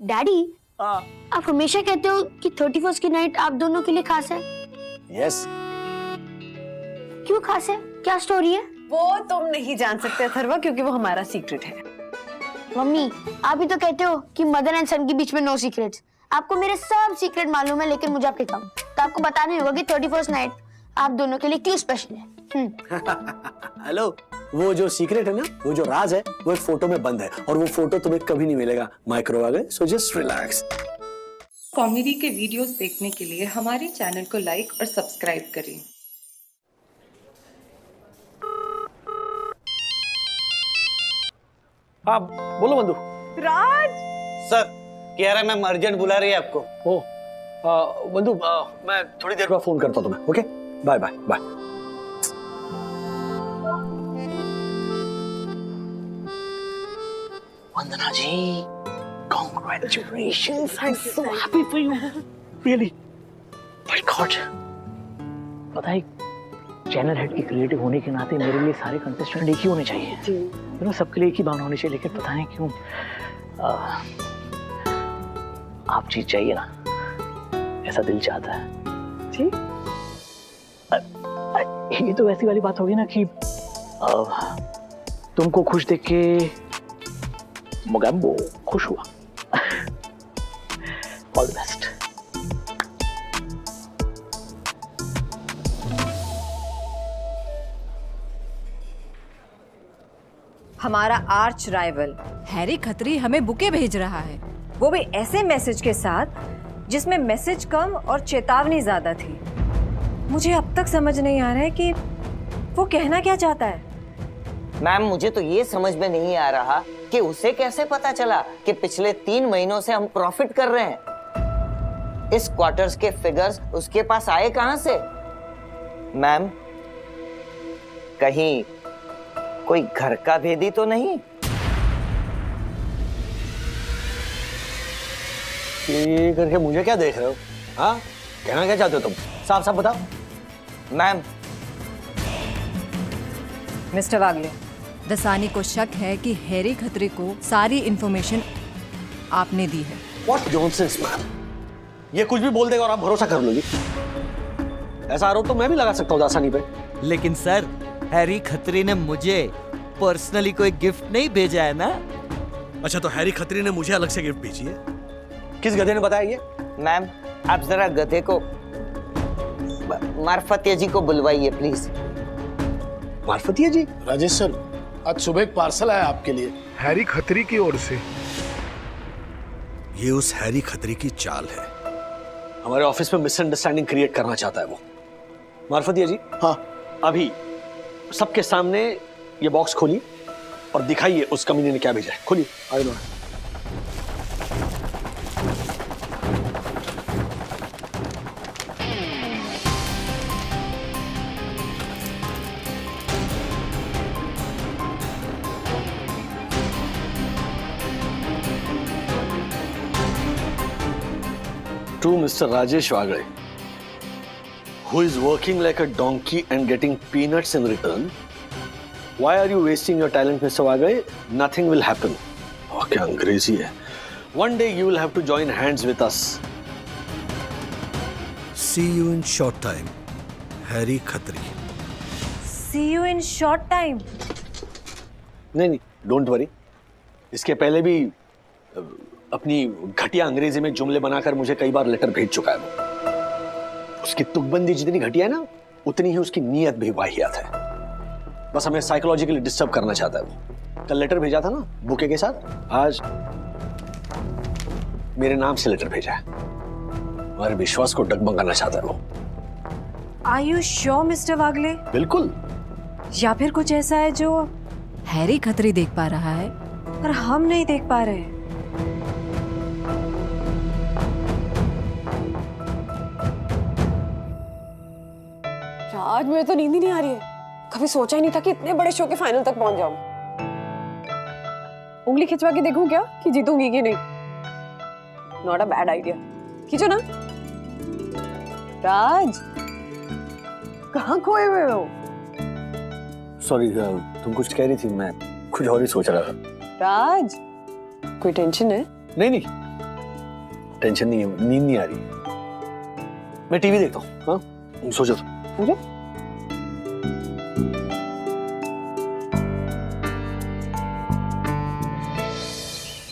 Daddy, आप हमेशा कहते हो कि 31st की नाइट आप दोनों के लिए खास है। यस। क्यों खास है? क्या स्टोरी है? वो तुम नहीं जान सकते अथर्वा, क्योंकि वो हमारा सीक्रेट है। मम्मी, आप ही तो कहते हो कि मदर एंड सन के बीच में नो सीक्रेट्स। आपको मेरे सब सीक्रेट मालूम है, लेकिन मुझे आपके कम। तो आपको बताना ही होगा कि 31st नाइट आप दोनों के लिए क्यों स्पेशल है। हेलो, वो जो सीक्रेट है ना, वो जो राज है, वो एक फोटो में बंद है और वो फोटो तुम्हें कभी नहीं मिलेगा। माइक्रो आ गए, सो जस्ट रिलैक्स। कॉमेडी के वीडियोस देखने के लिए हमारे चैनल को लाइक और सब्सक्राइब करें। हाँ बोलो बंधु। राज सर कह रहा है मैम अर्जेंट बुला रही है आपको। ओ बंधु, मैं थोड़ी देर बाद फोन करता हूँ तुम्हें। Okay, bye bye bye. Vandana ji, congratulations, I'm so happy for you, really. My God, पता है, चैनल हेड की क्रिएटिव होने के नाते मेरे लिए सारे कंटेस्टेंट एक ही होने चाहिए। सबके लिए एक ही भावना होनी चाहिए, लेकिन पता नहीं क्यों आप जीत जाइए ना, ऐसा दिल चाहता है। जी? ये तो वैसी वाली बात होगी ना कि तुमको खुश देख के मोगैम्बो खुश हुआ। All the best. हमारा आर्च राइवल हैरी खत्री हमें बुके भेज रहा है, वो भी ऐसे मैसेज के साथ जिसमें मैसेज कम और चेतावनी ज्यादा थी। मुझे अब तक समझ नहीं आ रहा है कि वो कहना क्या चाहता है। मैम मुझे तो ये समझ में नहीं आ रहा कि उसे कैसे पता चला कि पिछले 3 महीनों से हम प्रॉफिट कर रहे हैं। इस क्वार्टर्स के फिगर्स उसके पास आए कहां से? मैम कहीं कोई घर का भेदी तो नहीं? ये करके मुझे क्या देख रहे हो? हाँ, कहना क्या चाहते हो तुम? साफ साफ बताओ। मैम मिस्टर वागले, दसानी को शक है कि हैरी खत्री को सारी इंफॉर्मेशन आपने दी है। What nonsense, ma'am? ये कुछ भी बोल देगा और आप भरोसा कर लोगी? ऐसा आरोप तो मैं भी लगा सकता हूँ दासानी पे। लेकिन सर, हैरी खत्री ने मुझे पर्सनली कोई गिफ्ट नहीं भेजा है ना? अच्छा, तो हैरी खत्री ने मुझे अलग से गिफ्ट भेजी है? किस गधे ने बताया ये? मैम आप जरा गधे को मार्फतिया जी को बुलवाइए प्लीज। मार्फतिया जी? राजेश सर, आज सुबह एक पार्सल आया आपके लिए, हैरी खत्री की ओर से। ये उस हैरी खत्री की चाल है। हमारे ऑफिस में मिसअंडरस्टैंडिंग क्रिएट करना चाहता है वो। मार्फतिया जी, हाँ, अभी सबके सामने ये बॉक्स खोलिए और दिखाइए उस कमीने ने क्या भेजा है। खोलिए। I know. To Mr. Rajesh Wagale, who is working like a donkey and getting peanuts in return. Why are you wasting your talent, Mr. Wagale? Nothing will happen. Oh, क्या अंग्रेजी है. One day you will have to join hands with us. See you in short time, Harry Khatri. See you in short time. नहीं, don't worry. इसके पहले भी अपनी घटिया अंग्रेजी में जुमले बनाकर मुझे कई बार लेटर भेज चुका है वो। उसकी तुकबंदी जितनी घटिया है ना, उतनी ही उसकी नीयत भी वाहियात है। बस हमें साइकोलॉजिकली डिस्टर्ब करना चाहता है वो। कल लेटर भेजा था ना बुके के साथ, आज मेरे नाम से लेटर भेजा है। हमारे विश्वास को डगमगाना चाहता है वो। Are you sure, मिस्टर वागले? बिल्कुल। या फिर कुछ ऐसा है जो हैरी खत्री देख पा रहा है और हम नहीं देख पा रहे हैं। आज मुझे तो नींद ही नहीं आ रही है। कभी सोचा ही नहीं था कि इतने बड़े शो के फाइनल तक पहुंच जाऊं। उंगली खिंचवा के देखूं क्या कि जीतूंगी कि नहीं? Not a bad idea. खींचो ना। राज, कहाँ खोए हुए हो? सॉरी, तुम कुछ कह रही थी, मैं कुछ और ही सोच रहा था। राज, कोई टेंशन है? नहीं, टेंशन नहीं है, नींद नहीं आ रही है। मैं टीवी देखता हूँ। हाँ, सो जाओ।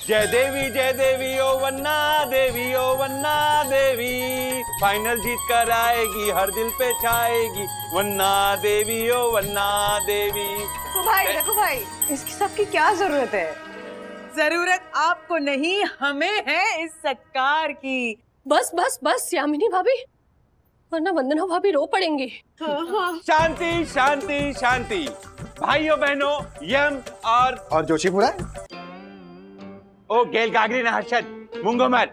जय देवी ओ वन्ना देवी, फाइनल जीत कर आएगी, हर दिल पे छाएगी, वन्ना देवी ओ वन्ना देवी। देखो भाई, इसकी सबकी क्या जरूरत है? जरूरत आपको नहीं, हमें है इस सत्कार की। बस बस बस यामिनी भाभी, वरना वंदना भाभी रो पड़ेंगी। शांति शांति शांति, भाइयों बहनों, यम और जोशीपुरा ओ गेल गागरी ना हर्षद मुंगो मत।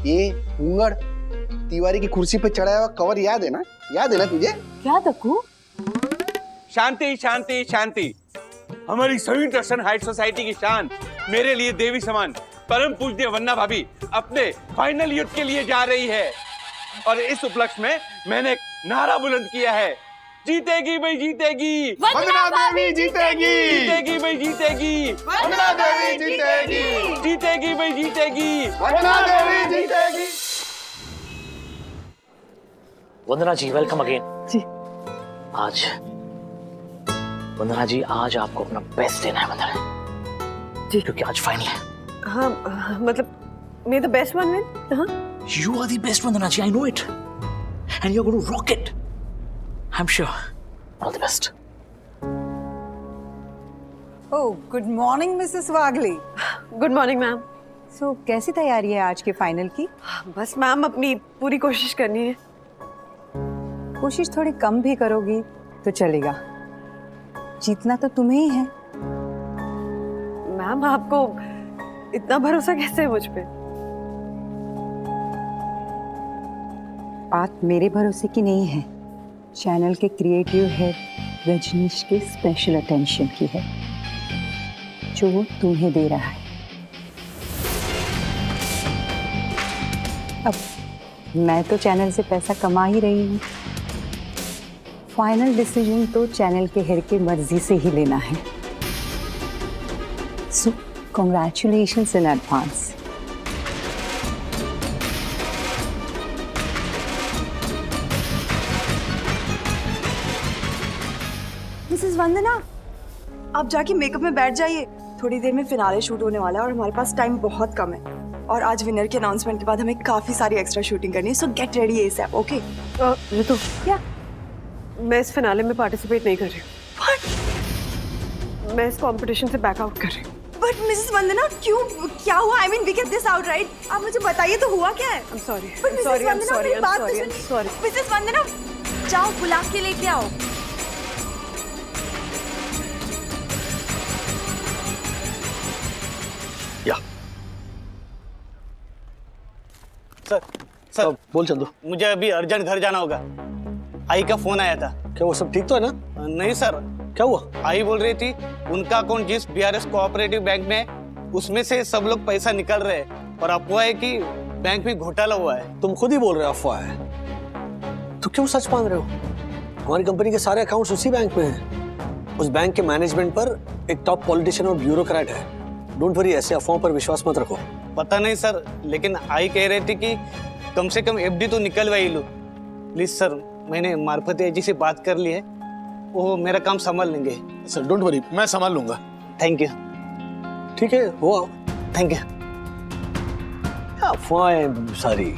ये मुंगड़ तिवारी की कुर्सी पे चढ़ाया हुआ कवर याद है ना तुझे? क्या दक्कू? शांति शांति शांति, हमारी सभी ट्रस्ट हाइट सोसाइटी की शान, मेरे लिए देवी समान परम पूज्य वन्ना भाभी अपने फाइनल युद्ध के लिए जा रही है। और इस उपलक्ष्य में मैंने एक नारा बुलंद किया है, जीतेगी भाई जीतेगी, वंदना देवी जीतेगी, जीतेगी भाई जीतेगी, वंदना देवी जीतेगी, जीतेगी भाई जीतेगी, वंदना देवी जीतेगी। वंदना जी वेलकम अगेन। जी। आज वंदना जी, आज आपको अपना बेस्ट देना है वंदना जी, क्योंकि आज फाइनल है। हाँ, मतलब मे द बेस्ट वन विन। हाँ, You are the best Vandana ji, I know it. And you're going to rock it. I'm sure. All the best. Oh, good morning, Mrs. Wagli. Good morning ma'am. So, कैसी तैयारी है आज के final की? बस ma'am अपनी पूरी कोशिश करनी है। कोशिश थोड़ी कम भी करोगी तो चलेगा, जीतना तो तुम्हें ही है। मैम आपको इतना भरोसा कैसे है मुझ पे? बात मेरे भरोसे की नहीं है, चैनल के क्रिएटिव हेड रजनीश के स्पेशल अटेंशन की है, जो वो तुम्हें दे रहा है। अब मैं तो चैनल से पैसा कमा ही रही हूँ, फाइनल डिसीजन तो चैनल के हेड की मर्जी से ही लेना है। So congratulations in advance. Mrs Vandana, आप जाके मेकअप में बैठ जाइए, थोड़ी देर में फिनाले शूट होने वाला है और हमारे पास टाइम बहुत कम है। और आज विनर के अनाउंसमेंट के बाद हमें काफी सारी एक्स्ट्रा शूटिंग करनी है, so get ready ASAP, okay? Ritu, क्या? मैं इस फिनाले में पार्टिसिपेट नहीं कर रही हूँ। मैं इस कंपटीशन से बैक आउट कर रही हूँ। बट मिसेस वंदना, क्यों, क्या हुआ? I mean we get this out right? आप मुझे बताइए तो हुआ क्या है? I'm sorry. But I'm Mrs. sorry. I'm Vandana, sorry. मेरी I'm बात तो sorry. I'm सुनिए। sorry. मिसेस वंदना, जाओ गुलाब के लेके आओ। या सर बोल चंदू। मुझे अभी अर्जेंट घर जाना होगा। आई का फोन आया था। क्या वो सब ठीक तो है ना? नहीं सर। क्या हुआ? आई बोल रही थी उनका अकाउंट जिस बीआरएस कोऑपरेटिव बैंक में है उसमें से सब लोग पैसा निकाल रहे हैं और अफवाह है कि बैंक में घोटाला हुआ है। तुम खुद ही बोल रहे हो अफवाह है, तो क्यों सच मान रहे हो? हमारी कंपनी के सारे अकाउंट्स उसी बैंक में हैं। उस बैंक के मैनेजमेंट पर एक टॉप पॉलिटिशियन और ब्यूरोक्रेट है। डोंट वरी, ऐसे अफवाहों पर विश्वास मत रखो। पता नहीं सर, लेकिन आई कह रही थी कि कम से कम एफडी तो निकलवाई लो। प्लीज सर, मैंने मार्फत जी से बात कर ली है, वो मेरा काम संभाल लेंगे। सर डोंट वरी, मैं संभाल लूंगा। Thank you. ठीक है, हुआ। Thank you. अफवाहें सारी।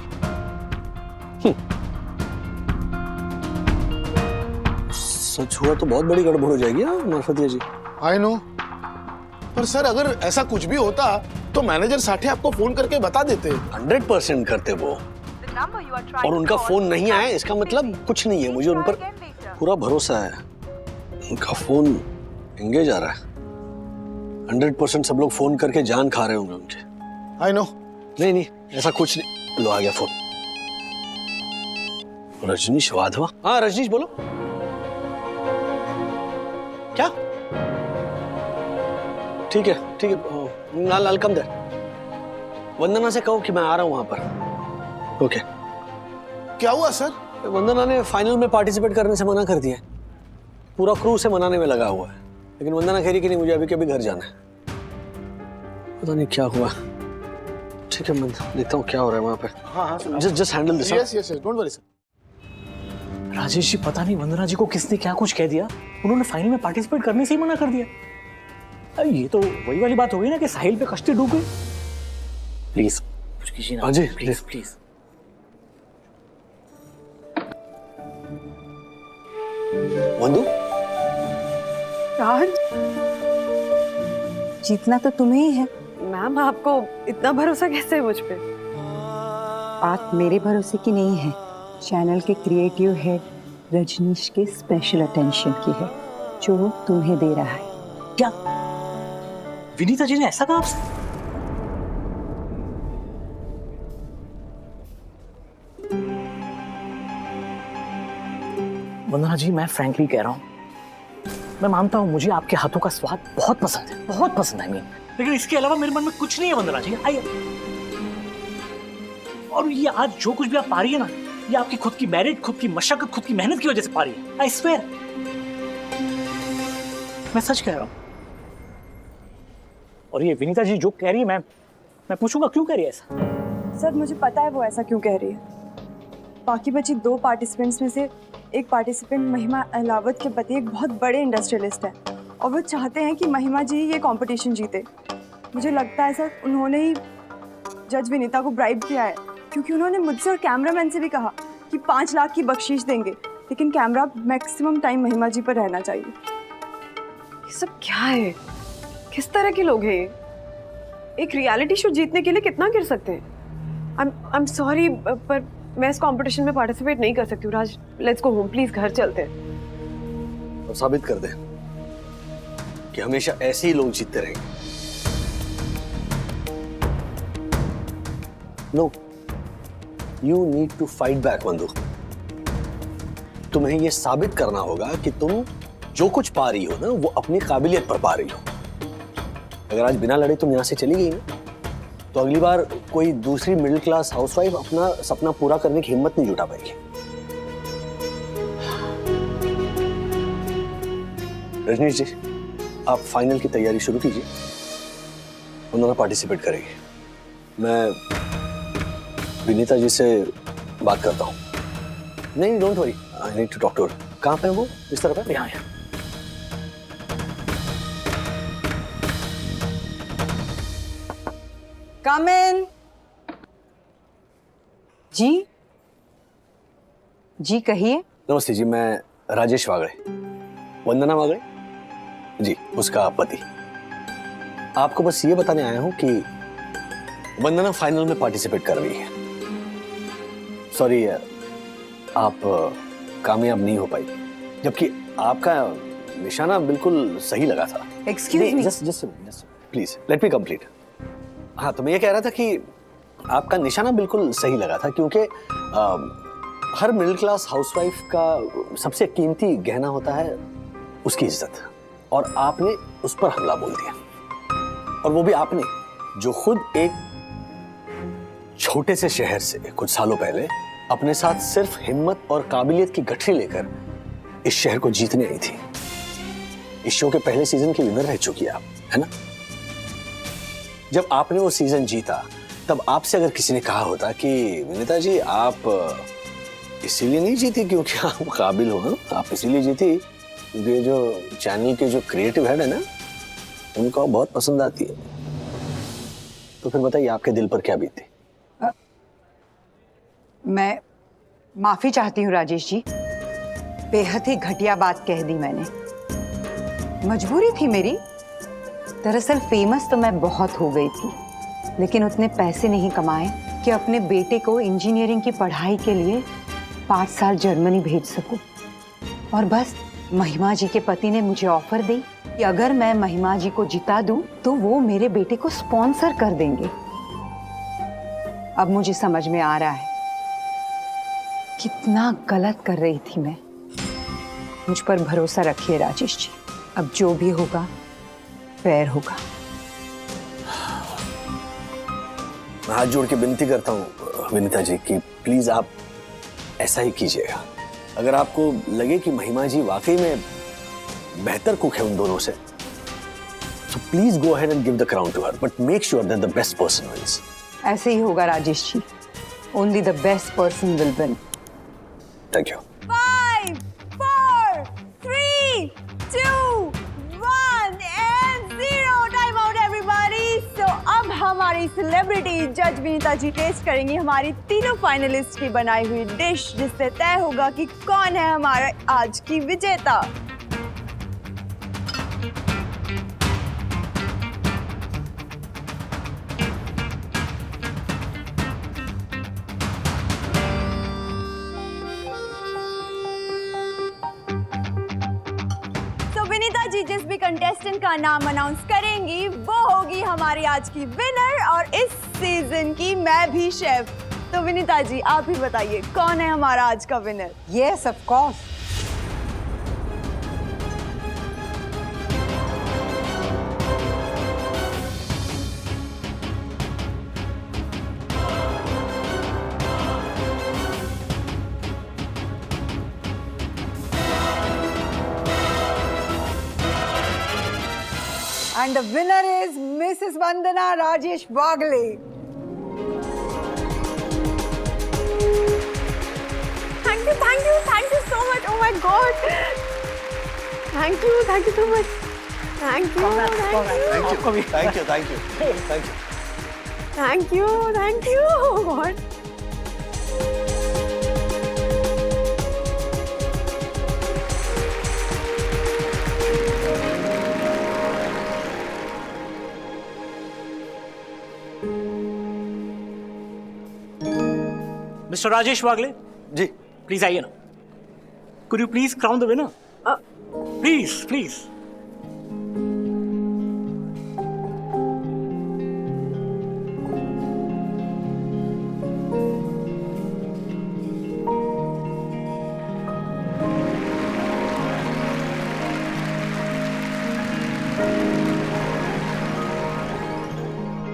सच हुआ तो बहुत बड़ी गड़बड़ हो जाएगी मार्फतिया जी। आई नो, पर सर अगर ऐसा कुछ भी होता तो मैनेजर साठे आपको फोन करके बता देते। 100% करते वो, और उनका फोन नहीं आया इसका मतलब कुछ नहीं है। मुझे उन पर पूरा भरोसा है। उनका फोन एंगेज आ रहा है। 100% सब लोग फोन करके जान खा रहे होंगे उनके। I know. नहीं, ऐसा कुछ नहीं। लो आ गया फोन। रजनीश वाधवा। हाँ रजनीश बोलो। क्या? ठीक है, लाल कम दे। वंदना से कहो कि मैं आ रहा हूं वहां पर। ओके। क्या हुआ सर? वंदना ने फाइनल में पार्टिसिपेट करने से मना कर दिया। पूरा क्रू से मनाने में लगा हुआ है, लेकिन वंदना कह रही कि नहीं, मुझे अभी के अभी घर जाना है। पता नहीं क्या हुआ। ठीक है, मैं देखता हूँ क्या हो रहा है वहाँ पे। हाँ हाँ just handle this. Yes yes don't worry sir. Rajesh ji, पता नहीं वंदना जी को किसने क्या कुछ कह दिया, उन्होंने फाइनल में पार्टिसिपेट करने से ही मना कर दिया। अरे ये तो वही वाली बात हो गई ना कि साहिल पे कश्ती डूब गई। प्लीज कुछ कीजिए ना। हाँ जी, प्लीज प्लीज। वंदू, राज, जीतना तो तुम्हें ही है। मैम आपको इतना भरोसा कैसे है मुझ पे? बात मेरे भरोसे की नहीं है, चैनल के क्रिएटिव हेड रजनीश के स्पेशल अटेंशन की है, जो वो तुम्हें दे रहा है। क्या विनीता जी ने ऐसा कहा आपसे? वंदना जी, मैं फ्रैंकली कह रहा हूँ, मैं मानता हूँ मुझे आपके हाथों का स्वाद बहुत पसंद है, बहुत पसंद है। लेकिन इसके अलावा मेरे मन में कुछ नहीं है वंदना जी। और ये आज जो कुछ भी आप पा रही है ना, ये आपकी खुद की मेरिट, खुद की मशक्कत, खुद की मेहनत की वजह से पा रही है। आई स्वेयर, मैं सच कह रहा हूं। और ये विनीता जी जो कह रही है, मैं पूछूंगा क्यों कह रही है ऐसा? सर मुझे पता है वो ऐसा क्यों कह रही है। बाकी बची 2 पार्टिसिपेंट्स में से एक पार्टिसिपेंट महिमा अहलावत के पति एक बहुत बड़े इंडस्ट्रियलिस्ट है और वो चाहते हैं कि महिमा जी ये कंपटीशन जीते। मुझे लगता है सर उन्होंने ही जज विनीता को ब्राइब किया है, क्योंकि उन्होंने मुझसे और कैमरामैन से भी कहा कि 5 लाख की बख्शीश देंगे, लेकिन कैमरा मैक्सिमम टाइम महिमा जी पर रहना चाहिए। ये सब क्या है? किस तरह के लोग हैं ये? एक रियलिटी शो जीतने के लिए कितना गिर सकते हैं? आई एम सॉरी, पर मैं इस कंपटीशन में पार्टिसिपेट नहीं कर सकती हूँ। राज, लेट्स गो होम प्लीज, घर चलते हैं। और साबित कर दे कि हमेशा ऐसे ही लोग जीतते रहेंगे। No, you need to fight back Vandu. तुम्हें यह साबित करना होगा कि तुम जो कुछ पा रही हो ना, वो अपनी काबिलियत पर पा रही हो। अगर आज बिना लड़े तुम यहां से चली गई ना, तो अगली बार कोई दूसरी मिडिल क्लास हाउसवाइफ अपना सपना पूरा करने की हिम्मत नहीं जुटा पाएगी। रजनीश जी, आप फाइनल की तैयारी शुरू कीजिए। उन्होंने पार्टिसिपेट करेंगे। मैं विनीता जी से बात करता हूँ। नहीं, don't worry, I need to talk to her. कहाँ पे है वो? इस तरफ है? यहाँ। कम इन। जी जी कहिए। नमस्ते जी, मैं राजेश वागड़े, वंदना वागड़े जी, उसका पति। आपको बस ये बताने आया हूं कि वंदना फाइनल में पार्टिसिपेट कर रही है। सॉरी, आप कामयाब नहीं हो पाई, जबकि आपका निशाना बिल्कुल सही लगा था। Excuse me, just please let me complete. हाँ, तो मैं ये कह रहा था कि आपका निशाना बिल्कुल सही लगा था, क्योंकि हर मिडिल क्लास हाउसवाइफ का सबसे कीमती गहना होता है उसकी इज्जत, और आपने उस पर हमला बोल दिया। और वो भी आपने, जो खुद एक छोटे से शहर से कुछ सालों पहले अपने साथ सिर्फ हिम्मत और काबिलियत की गठरी लेकर इस शहर को जीतने आई थी। इस शो के पहले सीजन की विनर रह चुकी है आप, है ना? जब आपने वो सीजन जीता, तब आपसे अगर किसी ने कहा होता कि विनीता जी, आप इसीलिए नहीं जीती क्योंकि आप काबिल हो, आप इसीलिए जीती क्योंकि जो चैनल के जो क्रिएटिव हेड है ना, उनको आप बहुत पसंद आती है, तो फिर बताइए आपके दिल पर क्या बीती? मैं माफी चाहती हूँ राजेश जी, बेहद ही घटिया बात कह दी मैंने। मजबूरी थी मेरी। दरअसल फेमस तो मैं बहुत हो गई थी, लेकिन उतने पैसे नहीं कमाए कि अपने बेटे को इंजीनियरिंग की पढ़ाई के लिए 5 साल जर्मनी भेज सकूं। और बस महिमा जी के पति ने मुझे ऑफर दी कि अगर मैं महिमा जी को जिता दूं तो वो मेरे बेटे को स्पॉन्सर कर देंगे। अब मुझे समझ में आ रहा है कितना गलत कर रही थी मैं। मुझ पर भरोसा रखिए राजेश जी, अब जो भी होगा फेयर होगा। मैं हाथ जोड़ के विनती करता हूँ विनीता जी कि प्लीज आप ऐसा ही कीजिएगा। अगर आपको लगे कि महिमा जी वाकई में बेहतर कुक है उन दोनों से, तो please go ahead and give the crown to her, but make sure that the best person wins. ऐसे ही होगा Rajesh ji. Only the best person will win. Thank you. 5, 4, 3, 2, 1 and 0 time out everybody. So अब हमारी सेलिब्रिटी जज Vinita ji test करेंगी हमारी तीनों finalist की बनाई हुई डिश, जिससे तय होगा कि कौन है हमारा आज की विजेता। विनीता जी जिस भी कंटेस्टेंट का नाम अनाउंस करेंगी वो होगी हमारी आज की विनर और इस सीजन की मैं भी शेफ। तो विनीता जी आप ही बताइए कौन है हमारा आज का winner? Yes of course. And the winner is Mrs. Vandana Rajesh Wagle. Thank you so much. Oh my God. Thank you so much. Thank you. Oh God. Mister Rajesh Wagle ji please आइए ना। Could you please crown the winner? Please.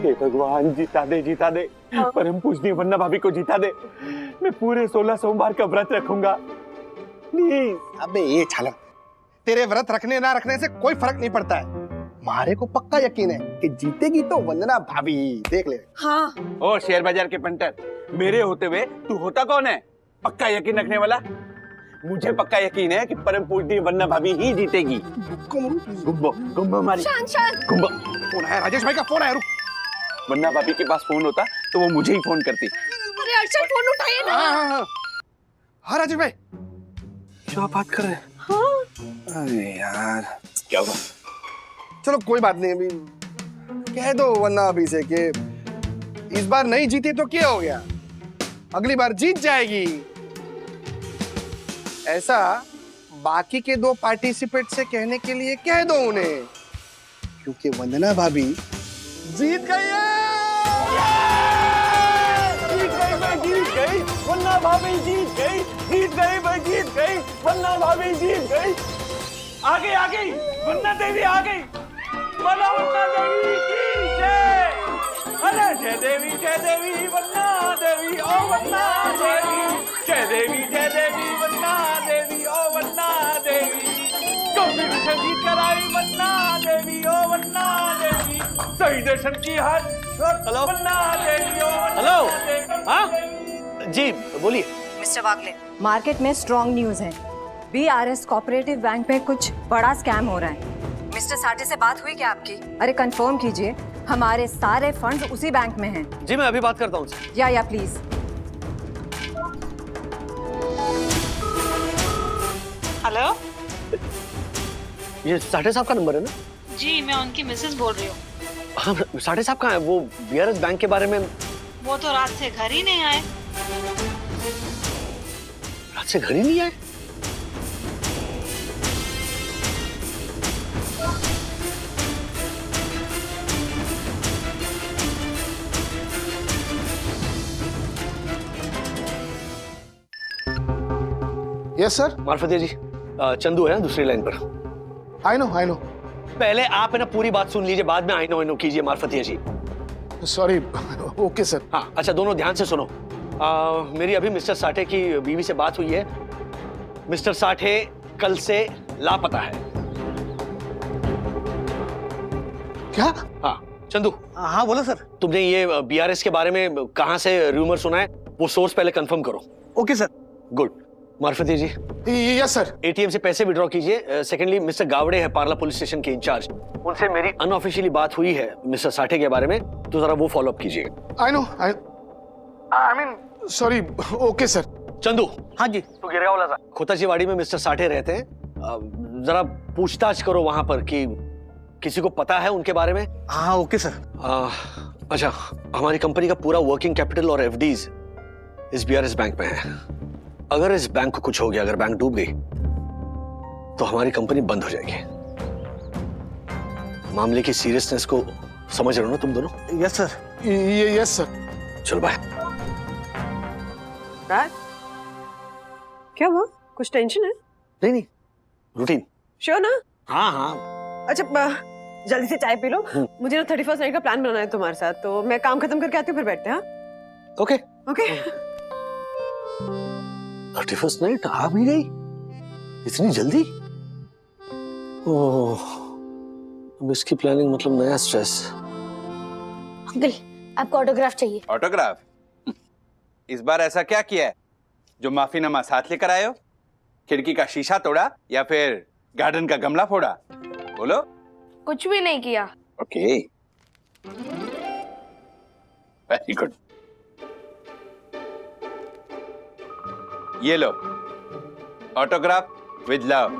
हे भगवान जिता दे परम पूजनीय वन्ना भाभी को जिता दे। मैं पूरे 16 सोमवार का व्रत रखूंगा प्लीज। अबे ये छालम, तेरे व्रत रखने ना रखने से कोई फर्क नहीं पड़ता है। हमारे को पक्का यकीन है कि जीतेगी तो वंदना भाभी, देख ले। हाँ। ओ शेयर बाजार के पंटर, मेरे होते हुए तू होता कौन है पक्का यकीन रखने वाला? मुझे पक्का यकीन है कि परम पूजनीय वन्ना भाभी ही जीतेगी। गुम्बो हमारी गुम्बो। फोन है, राजेश भाई का फोन है। रुक, वन्ना भाभी के पास फोन होता तो वो मुझे ही फोन करती। अरे अर्चल फोन उठाइए ना। हाँ राजेश भाई, क्या बात कर रहे हैं? हाँ। अरे यार क्या हुआ? चलो कोई बात नहीं, अभी कह दो वन्ना भाभी से कि इस बार नहीं जीती तो क्या हो गया, अगली बार जीत जाएगी। ऐसा बाकी के 2 पार्टिसिपेंट से कहने के लिए कह दो उन्हें, क्योंकि वंदना भाभी जीत गई है। जीत गई वन्ना भाभी, जीत गई वन्ना भाभी, जीत गई। आ गई वन्ना देवी आ गई। बोलो वन्ना देवी की जय। अरे जय देवी वन्ना देवी ओ वन्ना देवी। जय देवी वन्ना देवी ओ वन्ना देवी। कॉम्पिटिशन जीत कर आई वन्ना देवी ओ वन्ना देवी। सही दर्शन की हाथ। हेलो वन्ना देवी ओ वन्ना देवी। हाँ जी बोलिए। मिस्टर वागले, मार्केट में स्ट्रॉन्ग न्यूज है। BRS कोऑपरेटिव बैंक में कुछ बड़ा स्कैम हो रहा है। मिस्टर साठे से बात हुई क्या आपकी? अरे कंफर्म कीजिए, हमारे सारे फंड्स उसी बैंक में हैं। जी मैं अभी बात करता हूँ। या प्लीज। हेलो, ये साठे साहब का नंबर है ना? जी मैं उनकी मिसेस बोल रही हूँ। हाँ साठे साहब कहाँ है? वो BRS बैंक के बारे में। वो तो रात से घर ही नहीं आए। रात से घर ही नहीं आए? Yes sir. मार्फतिया जी, चंदू है दूसरी लाइन पर। I know. पहले आप है ना पूरी बात सुन लीजिए, बाद में आई नो कीजिए मार्फतिया जी। सॉरी। Okay sir. हाँ अच्छा, दोनों ध्यान से सुनो। मेरी अभी मिस्टर साठे की बीवी से बात हुई है। मिस्टर साठे कल से लापता है। क्या? हाँ, चंदू। हाँ बोलो सर। तुमने ये बीआरएस के बारे में कहां से रूमर सुना है, वो सोर्स पहले कंफर्म करो। Okay sir. Good. Marfati ji. Yes sir. ATM से पैसे विड्रॉ कीजिए। सेकेंडली मिस्टर गावड़े है पार्ला पुलिस स्टेशन के इंचार्ज, उनसे मेरी अनऑफिशियली बात हुई है मिस्टर साठे के बारे में, तो जरा वो फॉलो अप कीजिएगा। I know, I mean sorry. Okay sir. Chandu. हाँ जी। तो गिरा वाला था खोताजीवाड़ी में मिस्टर साठे रहते हैं, जरा पूछताछ करो वहां पर कि किसी को पता है उनके बारे में। हाँ ओके सर। अच्छा, हमारी कंपनी का पूरा वर्किंग कैपिटल और एफडीज इस बीआरएस बैंक में है। अगर इस बैंक को कुछ हो गया, अगर बैंक डूब गई, तो हमारी कंपनी बंद हो जाएगी। मामले की सीरियसनेस को समझ रहे हो ना तुम दोनों? Yes sir. Yes sir. चलो बाय। क्या हुआ? कुछ टेंशन है? नहीं, रूटीन। श्योर ना? हाँ हाँ। अच्छा जल्दी से चाय पी लो। मुझे ना 31st नाइट का प्लान बनाना है तुम्हारे साथ, तो मैं काम खत्म करके आती हूँ, फिर बैठते हैं। Okay okay. 31st नाइट आ भी गई इतनी जल्दी? ओह, अब इसकी प्लानिंग मतलब नया स्ट्रेस। अंकल, आपको ऑटोग्राफ चाहिए। ऑटोग्राफ? इस बार ऐसा क्या किया है जो माफीनामा साथ लेकर आए हो? खिड़की का शीशा तोड़ा या फिर गार्डन का गमला फोड़ा? बोलो। कुछ भी नहीं किया। Okay, very good. ये लो, autograph with love.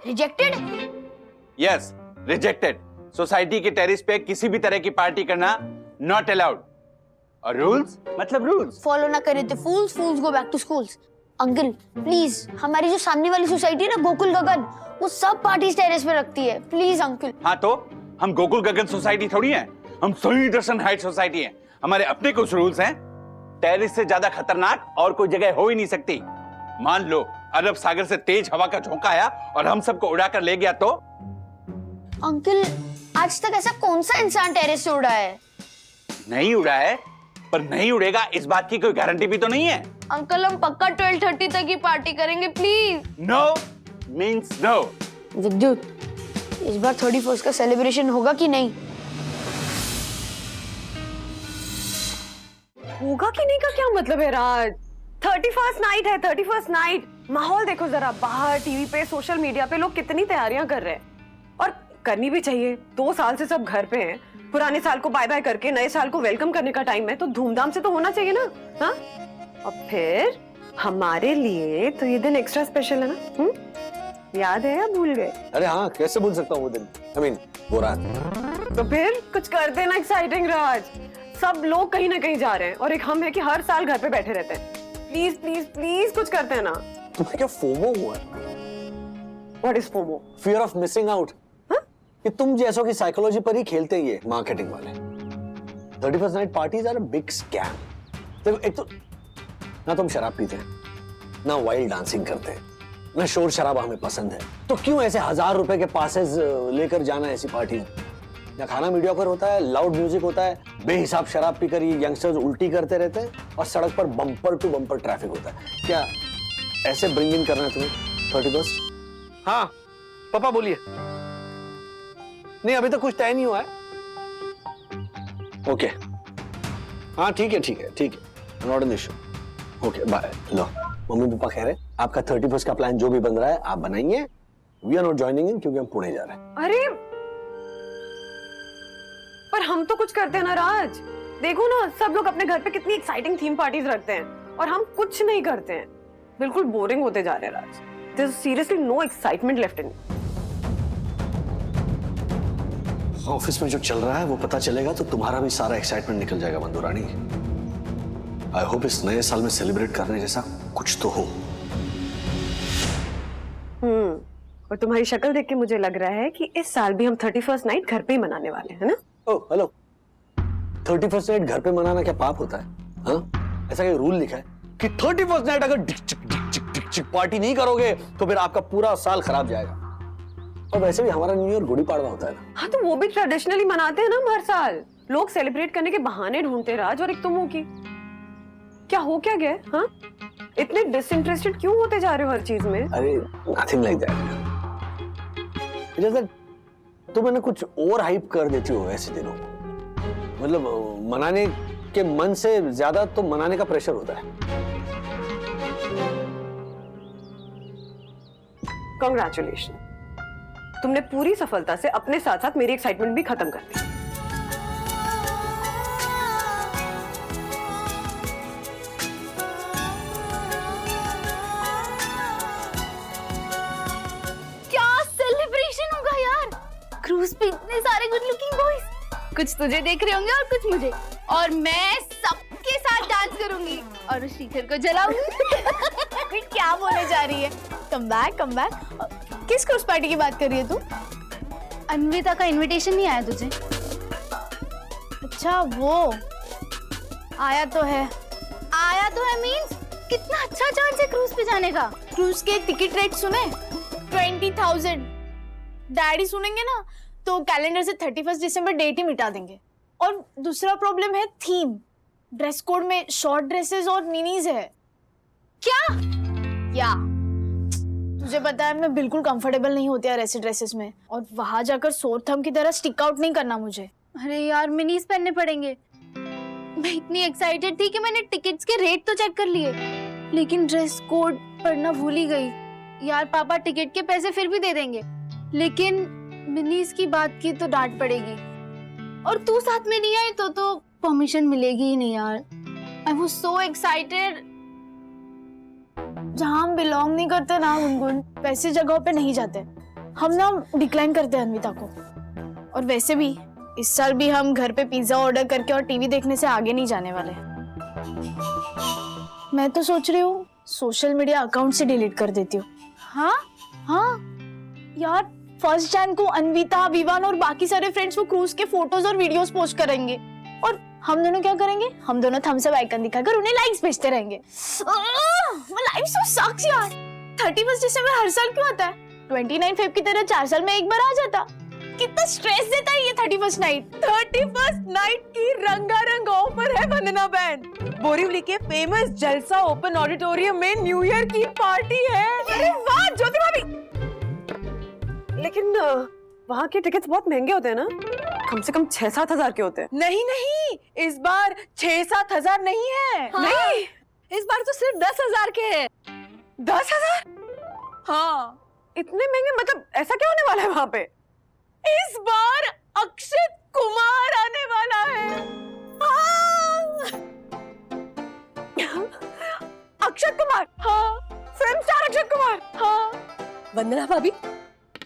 Rejected? Yes, rejected. Society के टेरेस पे किसी भी तरह की पार्टी करना नॉट अलाउड। और रूल्स मतलब रूल्स। फॉलो ना करे तो fools, fools go back to schools. Uncle please, हमारी जो सामने वाली सोसाइटी है ना, गोकुल गगन, वो सब पार्टीज टेरेस पे रखती है। Please uncle. हाँ तो हम गोकुल गगन सोसाइटी थोड़ी हैं, हम सोनी दर्शन हाइट सोसाइटी हैं। हमारे अपने कुछ रूल्स हैं। टेरेस से ज्यादा खतरनाक और कोई जगह हो ही नहीं सकती। मान लो अरब सागर से तेज हवा का झोंका आया और हम सबको उड़ाकर ले गया तो? अंकल, आज तक ऐसा कौन सा इंसान टेरेस से उड़ा है? नहीं उड़ा है, पर नहीं उड़ेगा इस बात की कोई गारंटी भी तो नहीं है। अंकल, हम पक्का 12:30 तक ही पार्टी करेंगे, please. No means no. Vidyut, इस बार 31st का सेलिब्रेशन होगा कि नहीं? होगा कि नहीं का क्या मतलब है राज? 31st नाइट है, 31st नाइट। माहौल देखो जरा, बाहर टीवी पे, सोशल मीडिया पे लोग कितनी तैयारियां कर रहे हैं, और करनी भी चाहिए। 2 साल से सब घर पे हैं, पुराने साल को बाय बाय करके नए साल को वेलकम करने का टाइम है, तो धूमधाम से तो होना चाहिए ना। हाँ, और फिर हमारे लिए तो ये दिन एक्स्ट्रा स्पेशल है ना। याद है या भूल गए? अरे हाँ, कैसे भूल सकता हूँ वो दिन, I mean, वो रात। तो फिर कुछ कर देना एक्साइटिंग राज। सब लोग कहीं ना कहीं जा रहे हैं और एक हम है कि हर साल घर पे बैठे रहते हैं। प्लीज प्लीज प्लीज कुछ करते हैं ना। तुम्हें क्या फोमो हुआ है? What is FOMO? Fear of missing out। कि तुम जैसों की साइकोलॉजी पर ही खेलते हैं ये मार्केटिंग वाले। 31st night parties are a big scam. देखो, एक तो ना तुम शराब पीते हैं, ना वाइल्ड डांसिंग करते हैं, ना शोर शराबा हमें पसंद है, तो क्यों ऐसे 1000 रुपए के पासेस लेकर जाना ऐसी पार्टी? या खाना मीडियोकर होता है, लाउड म्यूजिक होता है, बेहिसाब शराब पीकर ये यंगस्टर्स उल्टी करते रहते हैं, और सड़क पर बम्पर टू बम्पर ट्रैफिक होता है। क्या ऐसे ब्रिंग इन करना है तुम्हें 31st? हाँ पापा बोलिए। नहीं, अभी तो कुछ तय नहीं हुआ है। ओके, हाँ ठीक है, not an issue. Okay bye. लो, मम्मी पापा कह रहे हैं आपका 31st का प्लान जो भी बन रहा है आप बनाइए। We are not joining in, क्योंकि हम पुणे जा रहे हैं। अरे पर हम तो कुछ करते हैं ना राज। देखो ना, सब लोग अपने घर पे कितनी एक्साइटिंग थीम पार्टीज रखते हैं और हम कुछ नहीं करते हैं। बिल्कुल बोरिंग होते जा रहे हैं राज। There's seriously no excitement left in it. Office में जो चल रहा है वो पता चलेगा तो तुम्हारा भी सारा एक्साइटमेंट निकल जाएगा बंदूरानी। आई होप इस नए साल में सेलिब्रेट करने जैसा कुछ तो हो। और तुम्हारी शक्ल देख के मुझे लग रहा है कि इस साल भी हम 31st नाइट घर पे ही मनाने वाले हैं ना? ओह हेलो, 31st नाइट घर पे मनाना क्या पाप होता है? हाँ, ऐसा कोई रूल लिखा है कि 31st नाइट अगर डिक चिक पार्टी नहीं करोगे तो फिर आपका पूरा साल खराब जाएगा? और वैसे भी हमारा न्यू ईयर गुड़ी पाड़वा होता है ना। हाँ तो वो भी ट्रेडिशनली मनाते हैं ना हर साल। लोग सेलिब्रेट करने के बहाने ढूंढते राज, और एक तुम हो की क्या हो क्या गया? हाँ, इतने डिसइंटरेस्टेड क्यों होते जा रहे हो हर चीज में? अरे nothing like that. It is that तो मैंने कुछ ओवर हाइप कर देती हो ऐसे दिनों। मतलब मनाने के मन से ज्यादा तो मनाने का प्रेशर होता है। कांग्रेचुलेशन, तुमने पूरी सफलता से अपने साथ साथ मेरी एक्साइटमेंट भी खत्म कर दी। क्या सेलिब्रेशन होगा यार, क्रूज पे इतने सारे गुड लुकिंग बॉयज, कुछ तुझे देख रहे होंगे और कुछ मुझे, और मैं सबके साथ डांस करूंगी और उस शिखर को जलाऊंगी। क्या बोले जा रही है? Come back. किस क्रूज पार्टी की बात कर रही है तू? अन्विता का इनविटेशन नहीं आया तुझे? अच्छा वो आया तो है मींस कितना अच्छा चांस है क्रूज पे जाने का। क्रूज के टिकट रेट सुने? 20,000। डैडी सुनेंगे ना तो कैलेंडर से 31 दिसंबर डेट ही मिटा देंगे। और दूसरा प्रॉब्लम है थीम, ड्रेस कोड में शॉर्ट ड्रेसेस और मिनीज है। क्या तुझे पता है मैं बिल्कुल कंफर्टेबल नहीं होती यार ऐसे ड्रेसेस में, और वहां जाकर सोर थंब की तरह स्टिक आउट नहीं करना मुझे। अरे यार मिनीज पहनने पड़ेंगे। मैं इतनी एक्साइटेड थी कि मैंने टिकट्स के रेट तो चेक कर लिए, लेकिन ड्रेस कोड पढ़ना भूल ही गई। यार पापा टिकट के पैसे फिर भी दे देंगे, लेकिन मिनीज की बात की तो डांट पड़ेगी, और तू साथ में नहीं आई तो परमिशन मिलेगी ही नहीं यार। I was so excited. जहाँ हम बिलोंग नहीं करते ना गुनगुन, वैसे जगहों पे नहीं जाते हम ना, डिक्लाइन करते हैं अन्विता को। और वैसे भी इस साल भी हम घर पे पिज्जा ऑर्डर करके और टीवी देखने से आगे नहीं जाने वाले। मैं तो सोच रही हूँ सोशल मीडिया अकाउंट से डिलीट कर देती हूँ। हाँ यार 1 जनवरी को अन्विता, विवान और बाकी सारे फ्रेंड्स वो क्रूज के फोटोज और वीडियोस पोस्ट करेंगे, और हम दोनों क्या करेंगे? हम दोनों थम्स अप आइकन दिखाकर उन्हें लाइक्स भेजते रहेंगे। लाइफ सो सक्स यार। 31 दिसंबर हर साल क्यों आता है? 29 फेब की तरह 4 साल में एक बार आ जाता। कितना स्ट्रेस देता है ये 31st नाइट। 31st नाइट की रंगारंग ऑफर है वंदना बहन। बोरीवली के फेमस जलसा ओपन ऑडिटोरियम में न्यू ईयर की पार्टी है। अरे वाह ज्योति भाभी, लेकिन वहाँ के टिकट्स बहुत महंगे होते हैं ना, कम से कम 6-7 हजार के होते हैं। नहीं, इस बार 6-7 हजार नहीं है। हाँ। नहीं, इस बार तो सिर्फ 10 हजार के हैं। 10 हजार? हाँ, इतने महंगे? मतलब ऐसा क्या होने वाला है वहाँ पे? इस बार अक्षत कुमार आने वाला है। अक्षत कुमार? हाँ, फिल्म स्टार अक्षत कुमार। हाँ। वंदना भाभी,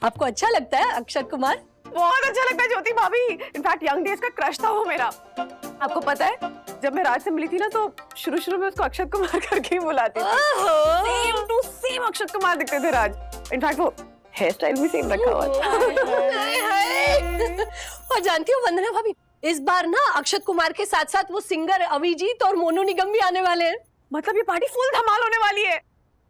आपको अच्छा लगता है अक्षत कुमार? बहुत अच्छा लगता है ज्योति भाभी। इनफैक्ट यंग डेज का क्रश था वो मेरा। आपको पता है जब मैं राज से मिली थी ना तो शुरू में उसको अक्षत कुमार करके ही बुलाती थी। सेम टू सेम अक्षत कुमार दिखते थे राज। इनफैक्ट वो हेयर स्टाइल भी सेम रखा हुआ था। और जानती हो वंदना भाभी, इस बार ना अक्षत कुमार के साथ साथ वो सिंगर अभिजीत और मोनू निगम भी आने वाले हैं। मतलब ये पार्टी फुल धमाल होने वाली है।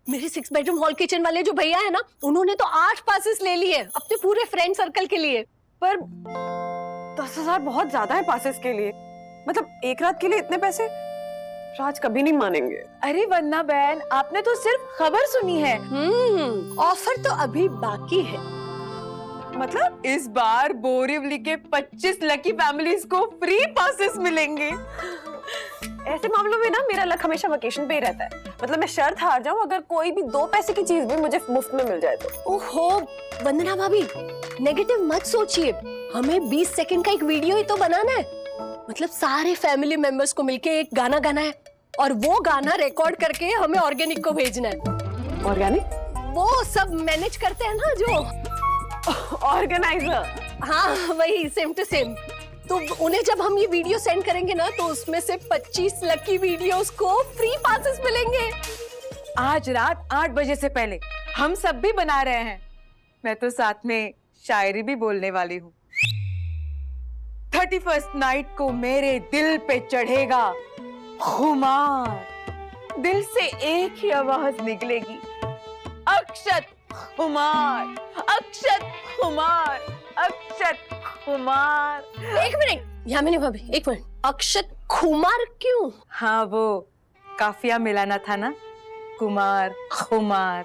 मेरे 6 बेडरूम हॉल किचन वाले जो भैया है ना, उन्होंने तो 8 पासेस ले लिए अपने पूरे फ्रेंड सर्कल के लिए। पर 10 हजार बहुत ज्यादा है पासेस के लिए। मतलब एक रात के लिए इतने पैसे राज कभी नहीं मानेंगे। अरे वंदना बहन, आपने तो सिर्फ खबर सुनी है। ऑफर तो अभी बाकी है। मतलब इस बार बोरीवली के 25 लकी फैमिलीज को फ्री पासेस मिलेंगे। ऐसे मामलों में ना मेरा लक हमेशा वेकेशन पे ही रहता है। मतलब मैं शर्त हार जाऊं अगर कोई भी 2 पैसे की चीज भी मुझे मुफ्त में मिल जाए तो। ओहो वंदना भाभी, नेगेटिव मत सोचिए। हमें 20 सेकंड का एक वीडियो ही तो बनाना है। मतलब सारे फैमिली मेंबर्स को मिलके एक गाना गाना है, और वो गाना रिकॉर्ड करके हमें ऑर्गेनिक को भेजना है। ऑर्गेनिक? वो सब मैनेज करते हैं ना जो ऑर्गेनाइजर। हाँ वही, सेम टू सेम। तो उन्हें जब हम ये वीडियो सेंड करेंगे ना तो उसमें से 25 लकी वीडियोस को फ्री पासेस मिलेंगे। आज रात 8 बजे से पहले हम सब भी बना रहे हैं। मैं तो साथ में शायरी भी बोलने वाली हूँ। 31st नाइट को मेरे दिल पे चढ़ेगा खुमार। दिल से एक ही आवाज निकलेगी, अक्षत कुमार, अक्षत कुमार, अक्षत कुमार। एक मिनट यामिनी भाभी, एक मिनट। अक्षत कुमार क्यों? हाँ वो काफिया मिलाना था ना, कुमार खुमार।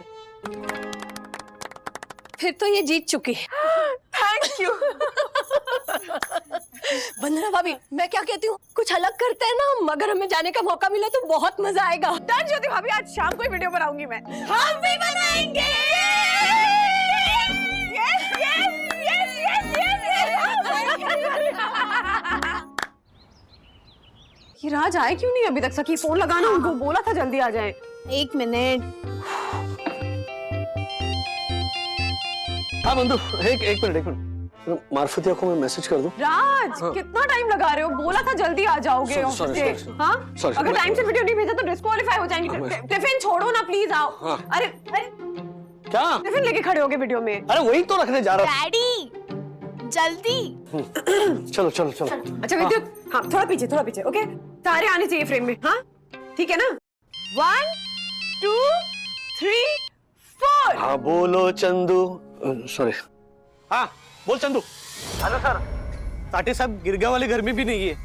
फिर तो ये जीत चुकी है। Thank thank you. वंदना भाभी, मैं क्या कहती हूँ, कुछ अलग करते हैं ना, मगर हमें जाने का मौका मिला तो बहुत मजा आएगा। डन ज्योति भाभी, आज शाम को ही वीडियो बनाऊंगी मैं। हम भी बनाएंगे। यस यस यस यस ये राज आए क्यों नहीं अभी तक? सखी फोन लगाना, उनको बोला था जल्दी आ जाए। 1 मिनट। हाँ बंधु, एक मिनट, मार्फतिया को मैं मैसेज कर दूं? राज, हाँ। कितना टाइम लगा रहे हो? बोला था जल्दी आ जाओगे ऑफिस से। हाँ? अगर टाइम से वीडियो नहीं भेजा तो डिस्क्वालीफाई हो जाएंगे। टिफिन छोड़ो ना प्लीज, आओ। हाँ। अरे क्या टिफिन लेके खड़े होगे वीडियो में? अरे वही तो रखने जा रहा डैडी जल्दी। चलो। अच्छा विद्युत, हाँ थोड़ा पीछे, ओके? सारे आने चाहिए फ्रेम में, हाँ ठीक है ना? 1 2 3 4। हाँ बोलो चंदू, सॉरी। हाँ बोल चंदू। हेलो सर, साटे साहब गिरगांव वाले घर में भी नहीं है।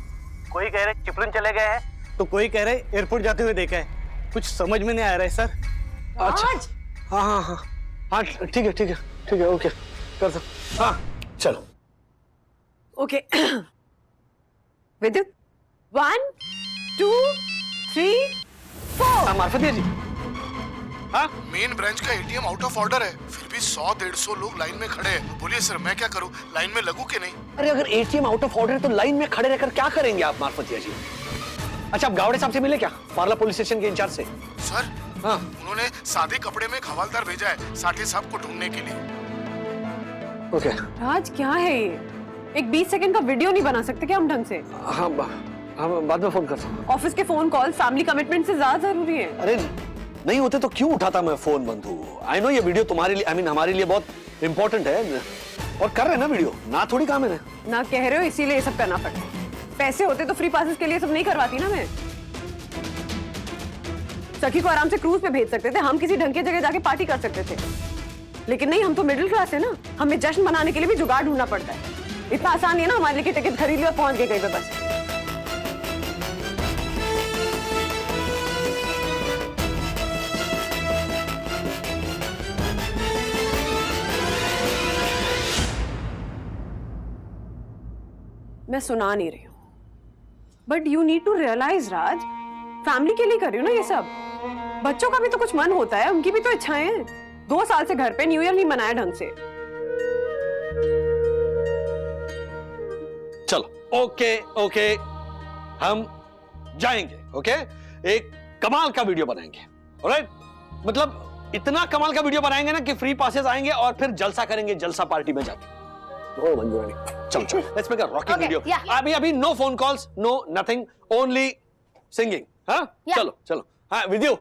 कोई कह रहे चिपलून चले गए हैं, तो कोई कह रहे एयरपोर्ट जाते हुए देखा है। कुछ समझ में नहीं आ रहा है सर। अच्छा हाँ ठीक है ओके कर दो। हाँ चलो ओके। विद्युत 1 2 3 4। मार्फतिया जी, हाँ मेन ब्रांच का एटीएम आउट ऑफ ऑर्डर है, फिर भी 100-150 लोग लाइन में खड़े हैं। बोलिए सर, मैं क्या करूं, लाइन में लगूं कि नहीं? अरे अगर एटीएम आउट ऑफ ऑर्डर है तो लाइन में खड़े रहकर क्या करेंगे आप मार्फतिया जी? अच्छा आप गावड़े साहब से मिले क्या, पार्ला पुलिस स्टेशन के इंचार्ज से? सर हाँ, उन्होंने सादे कपड़े में एक हवालदार भेजा है साठे साहब को ढूंढने के लिए। ओके राज क्या है ये? एक 20 सेकंड का वीडियो नहीं बना सकते क्या हम ढंग से? हाँ बाद में फोन करता हूँ। ऑफिस के फोन कॉल फैमिली कमिटमेंट से ज्यादा जरूरी है। अरे नहीं होते तो क्यों उठाता मैं फोन बंधु? आई नो ये वीडियो तुम्हारे लिए, हमारे लिए बहुत इंपॉर्टेंट है और कर रहे हैं ना वीडियो, ना थोड़ी काम है ना कह रहे हो इसीलिए ये सब करना पड़ता। पैसे होते तो फ्री पासेस के लिए सब नहीं करवाती ना मैं। सखी को आराम से क्रूज पे भेज सकते थे, हम किसी ढंग की जगह जाके पार्टी कर सकते थे, लेकिन नहीं, हम तो मिडिल क्लास है ना, हमें जश्न मनाने के लिए भी जुगाड़ ढूंढना पड़ता है। इतना आसान नहीं है ना हमारे लिए टिकट खरीद लिया और पहुंच गए कहीं पे बस। मैं सुना नहीं रही हूँ, but you need to realise Raj, family के लिए कर रही हूँ ना ये सब। बच्चों का भी तो कुछ मन होता है, उनकी भी तो इच्छाएं हैं। 2 साल से घर पे न्यू ईयर नहीं मनाया ढंग से। चलो ओके हम जाएंगे, ओके? एक कमाल का वीडियो बनाएंगे, ऑलराइट? मतलब इतना कमाल का वीडियो बनाएंगे ना कि फ्री पासेस आएंगे और फिर जलसा करेंगे, जलसा पार्टी में जाके। ओ मंजूरानी, चलो let's make a rocking video. अभी no phone calls, no nothing, only singing. हाँ चलो हाँ विद्यु,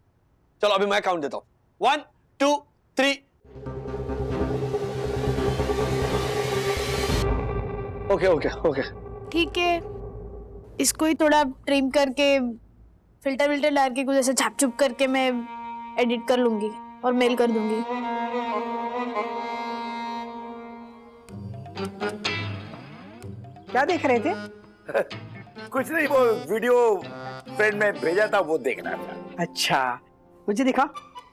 चलो अभी मैं काउंट देता हूँ। 1 2 3। ओके ठीक है, इसको ही थोड़ा ट्रिम करके फिल्टर डाल के कुछ ऐसे छाप छुप करके मैं एडिट कर लूंगी और मेल कर दूंगी। क्या देख रहे थे? कुछ नहीं, वो वीडियो फ्रेंड में भेजा था, वो देखना था। अच्छा मुझे दिखा।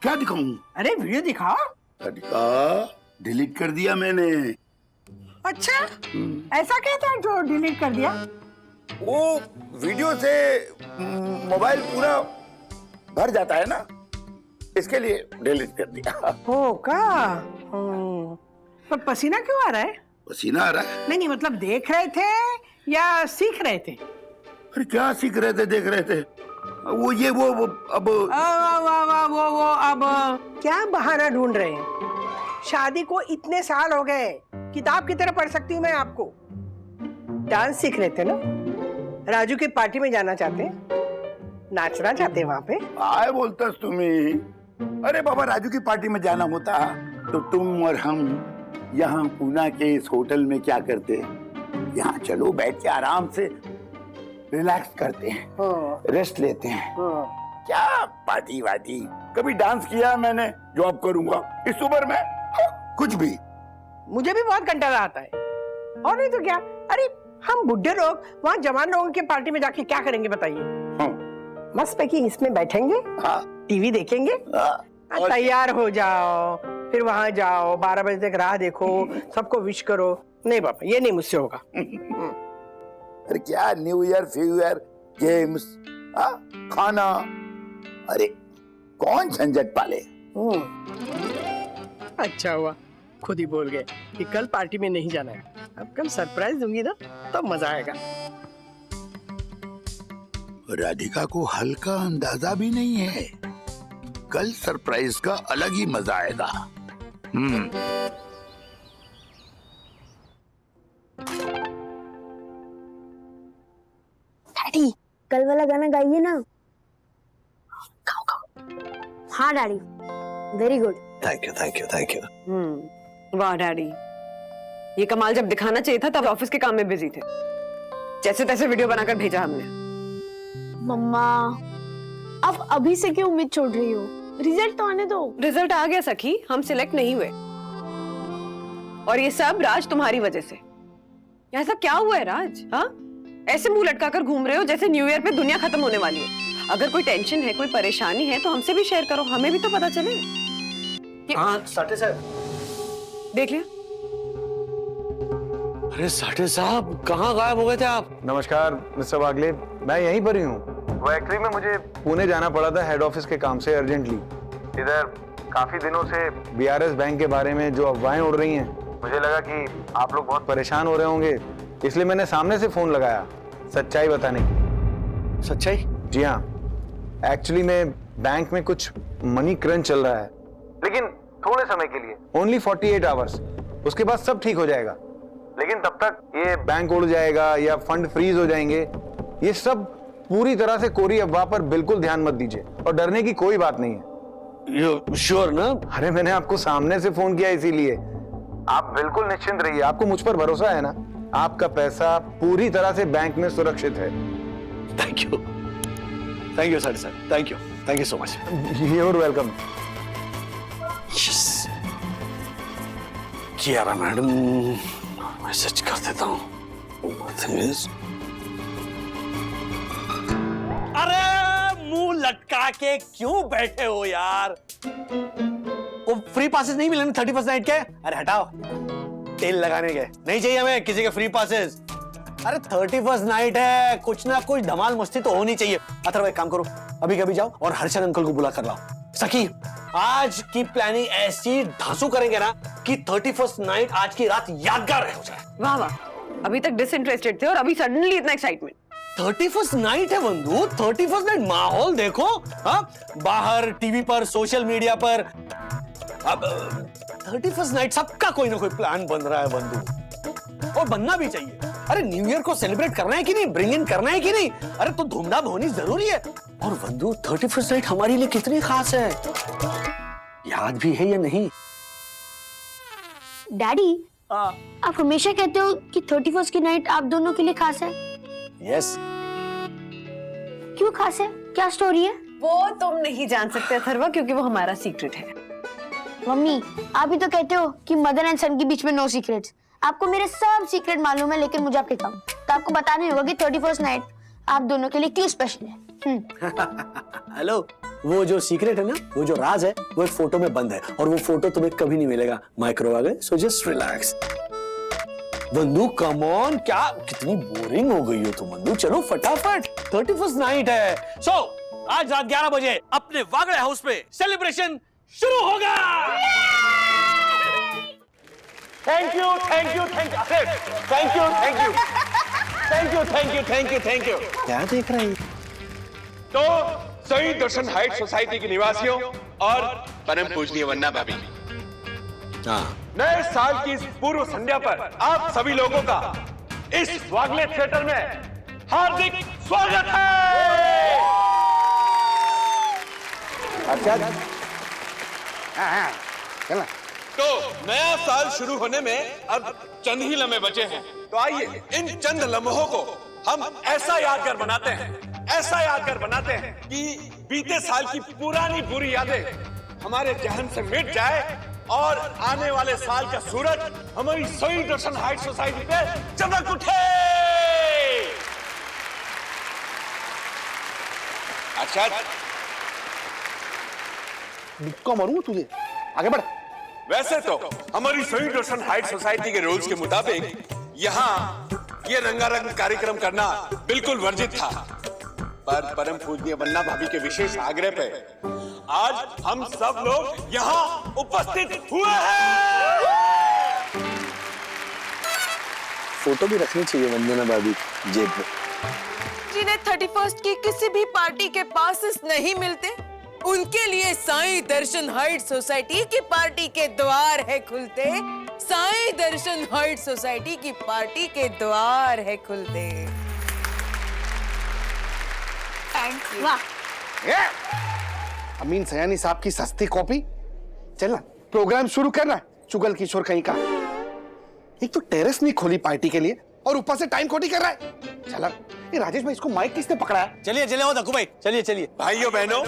क्या दिखाऊं? अरे वीडियो दिखा। डिलीट कर दिया मैंने। अच्छा ऐसा क्या था जो डिलीट कर दिया? वो वीडियो से मोबाइल पूरा भर जाता है ना, इसके लिए डिलीट कर दिया। हो का? पर पसीना क्यों आ रहा है? पसीना आ रहा है? नहीं मतलब देख रहे थे या सीख रहे थे? अरे क्या सीख रहे थे, देख रहे थे। वो अब वो अब क्या बहाना ढूंढ रहे हैं? शादी को इतने साल हो गए, किताब की तरह पढ़ सकती हूँ मैं आपको। डांस सीख रहे थे ना, राजू की पार्टी में जाना चाहते हैं, नाचना चाहते हैं वहां पे। आए बोलता तुम्ही। अरे बाबा, राजू की पार्टी में जाना होता तो तुम और हम यहाँ पूना के इस होटल में क्या करते? यहाँ चलो बैठ के आराम से रिलैक्स करते हैं, रेस्ट लेते हैं। क्या पार्टी वार्टी? कभी डांस किया मैंने जो अब करूंगा इस उम्र में? कुछ भी। मुझे भी बहुत कंटाला आता है, और नहीं तो क्या। अरे हम बुढ़े लोग वहाँ जवान लोगों की पार्टी में जाके क्या करेंगे बताइए? मस्त पैकी इसमें बैठेंगे, टीवी देखेंगे, तैयार हो जाओ, फिर वहां जाओ, 12 बजे तक राह देखो, सबको विश करो, नहीं पापा, ये नहीं मुझसे होगा। अरे क्या new year few year games खाना, अरे कौन झंझट पाले। अच्छा हुआ खुद ही बोल गए कि कल पार्टी में नहीं जाना है। अब कल सरप्राइज दूंगी ना, तब मजा आएगा। राधिका को हल्का अंदाजा भी नहीं है, कल सरप्राइज का अलग ही मजा आएगा। डैडी कल वाला गाना गाइए ना। हाँ daddy, very good. Thank you thank you thank you. वाह डैडी, ये कमाल जब दिखाना चाहिए था तब ऑफिस के काम में बिजी थे। जैसे तैसे वीडियो बनाकर भेजा हमने। मम्मा अब अभी से क्यों उम्मीद छोड़ रही हो? रिजल्ट तो आने दो। रिजल्ट आ गया सखी, हम सिलेक्ट नहीं हुए। और ये सब राज तुम्हारी वजह से। ऐसा क्या हुआ है राज? हाँ, ऐसे मुंह लटका कर घूम रहे हो जैसे न्यू ईयर पे दुनिया खत्म होने वाली है। अगर कोई टेंशन है, कोई परेशानी है तो हमसे भी शेयर करो, हमें भी तो पता चले। हाँ साठे साहब। देख लिया? अरे साठे साहब कहाँ गायब हो गए थे आप? नमस्कार मिस्टर वागले, मैं यहीं पर ही हूँ। वो एक्चुअली में मुझे पुणे जाना पड़ा था हेड ऑफिस के काम से अर्जेंटली। इधर काफी दिनों से बीआरएस बैंक के बारे में जो अफवाहें उड़ रही हैं, मुझे लगा कि आप लोग बहुत परेशान हो रहे होंगे, इसलिए मैंने सामने से फोन लगाया सच्चाई बताने की। सच्चाई? जी हाँ, एक्चुअली में बैंक में कुछ मनी क्रंच चल रहा है, लेकिन थोड़े समय के लिए, ओनली 48 आवर्स। उसके बाद सब ठीक हो जाएगा, लेकिन तब तक ये बैंक उड़ जाएगा या फंड फ्रीज हो जाएंगे। ये सब पूरी तरह से कोरी अफवाह पर बिल्कुल ध्यान मत दीजिए और डरने की कोई बात नहीं है। यू श्योर ना? अरे मैंने आपको सामने से फोन किया इसीलिए। आप बिल्कुल निश्चिंत रहिए, आपको मुझ पर भरोसा है ना? आपका पैसा पूरी तरह से बैंक में सुरक्षित है। थैंक यू साठे साहब, thank you so much. You're welcome. Kiara madam message कर देता हूँ। अरे मुंह लटका के क्यों बैठे हो यार? वो फ्री पासेस नहीं मिले 31st नाइट के? अरे हटाओ, तेल लगाने के नहीं चाहिए हमें किसी के फ्री पासेस। अरे 31st नाइट है, कुछ ना कुछ धमाल मस्ती तो होनी चाहिए। अथर्व एक काम करो, अभी कभी जाओ और हर्षद अंकल को बुला कर लाओ। सखी, आज की प्लानिंग ऐसी धांसू करेंगे ना कि 31st नाइट आज की रात यादगार हो जाए। वाह वाह, अभी तक डिसइंटरेस्टेड थे और अभी सडनली इतना एक्साइटमेंट। 31st नाइट है बंधु, 31st नाइट माहौल देखो। हाँ, बाहर टीवी पर, सोशल मीडिया पर। अब 31st नाइट सबका कोई ना कोई प्लान बन रहा है बंधु, और बनना भी चाहिए। अरे न्यू ईयर को सेलिब्रेट करना है कि नहीं, ब्रिंग इन करना है कि नहीं? अरे तो धूमधाम होनी जरूरी है। और बंधु 31st नाइट हमारे लिए कितनी खास है, याद भी है या नहीं? डैडी, आप हमेशा कहते हो कि 31st की नाइट आप दोनों के लिए खास है। यस। क्यों खास है? क्या स्टोरी है? वो तुम नहीं जान सकते अथर्वा, क्योंकि वो हमारा सीक्रेट है। मम्मी, आप ही तो कहते हो कि मदर एंड सन के बीच में नो सीक्रेट्स। आपको मेरे सब सीक्रेट मालूम है, लेकिन मुझे आपके कम। तो आपको बताना ही होगा कि 31st नाइट आप दोनों के लिए क्यों स्पेशल है। हेलो, वो जो सीक्रेट है ना, वो जो राज है, वो एक फोटो में बंद है, और वो फोटो तुम्हें कभी नहीं मिलेगा। माइक्रो आ गए, सो जस्ट रिलैक्स। बंधु कम ऑन, क्या कितनी बोरिंग हो गई हो तुम बंधु? चलो फटाफट, 31st नाइट है। सो आज रात 11 बजे अपने वागड़े हाउस पे सेलिब्रेशन शुरू होगा। Thank you thank you thank you thank you thank you thank you thank you thank you thank you. क्या देख रहे हैं? तो सही दर्शन हाइट सोसाइटी के निवासियों और परम पूजनीय वन्ना भाभी, नए साल की इस पूर्व संध्या पर आप सभी लोगों का इस वागले थिएटर में हार्दिक स्वागत है। अच्छा, चला। तो नया साल शुरू होने में अब चंद ही लम्हे बचे हैं, तो आइए इन चंद लम्हों को हम ऐसा यादगार बनाते हैं, ऐसा यादगार बनाते हैं कि बीते साल की पुरानी बुरी यादें हमारे जहन से मिट जाए और आने वाले साल का सूरज हमारी सही दर्शन हाइट सोसाइटी पे चमक उठे। अच्छा, मुक्का मारूंगा तुझे, आगे बढ़। वैसे तो हमारी संयुक्त दर्शन हाइट सोसाइटी के रूल्स के मुताबिक यहाँ ये रंगारंग कार्यक्रम करना बिल्कुल वर्जित था, पर परम पूज्य वन्ना भाभी के विशेष आग्रह पे आज हम सब लोग यहाँ उपस्थित हुए हैं। फोटो भी रखनी चाहिए वंदना भाभी जेब में। जिन्हें 31st की किसी भी पार्टी के पासेस नहीं मिलते, उनके लिए साईं दर्शन हाइट सोसाइटी की पार्टी के द्वार है खुलते। साईं दर्शन हाइट सोसाइटी की पार्टी के द्वार है खुलते। Thank you. अमीन सयानी साहब की सस्ती कॉपी। चल ना, प्रोग्राम शुरू करना। चुगल किशोर कहीं का। एक तो टेरेस नहीं खोली पार्टी के लिए और ऊपर से टाइम खोटी कर रहा है। चला, ये राजेश भाई, इसको माइक किसने पकड़ा है? चलिए चलिए दक्कू भाई, चलिए चलिए। भाइयों बहनों,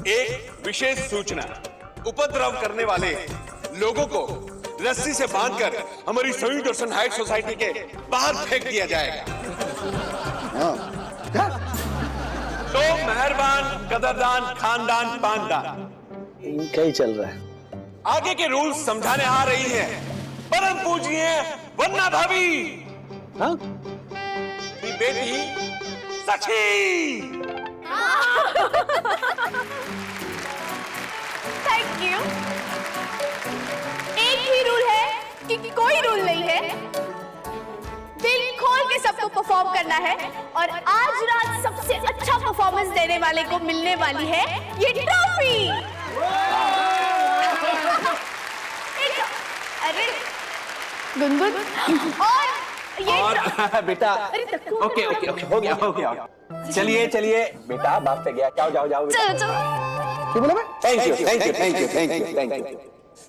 एक विशेष सूचना, उपद्रव करने वाले लोगों को रस्सी से बांधकर हमारी संयुक्त दर्शन हाइट सोसाइटी के बाहर फेंक दिया जाएगा। तो मेहरबान, कदरदान, खानदान, पानदान, इनका ही चल रहा है। आगे के रूल्स समझाने आ रही है परम पूज्य वन्ना भाभी की बेटी सची। Thank you. एक ही रूल है कि कोई रूल नहीं है, दिल खोल के सबको परफॉर्म करना है और आज रात सबसे अच्छा परफॉर्मेंस देने वाले को मिलने वाली है ये ट्रॉफी। अरे गुनगुन और ये बेटा, ओके ओके ओके, हो गया। चलिए चलिए बेटा, बाप से गया। जाओ जाओ। चलो चलो। क्या बोला मैं? Thank you.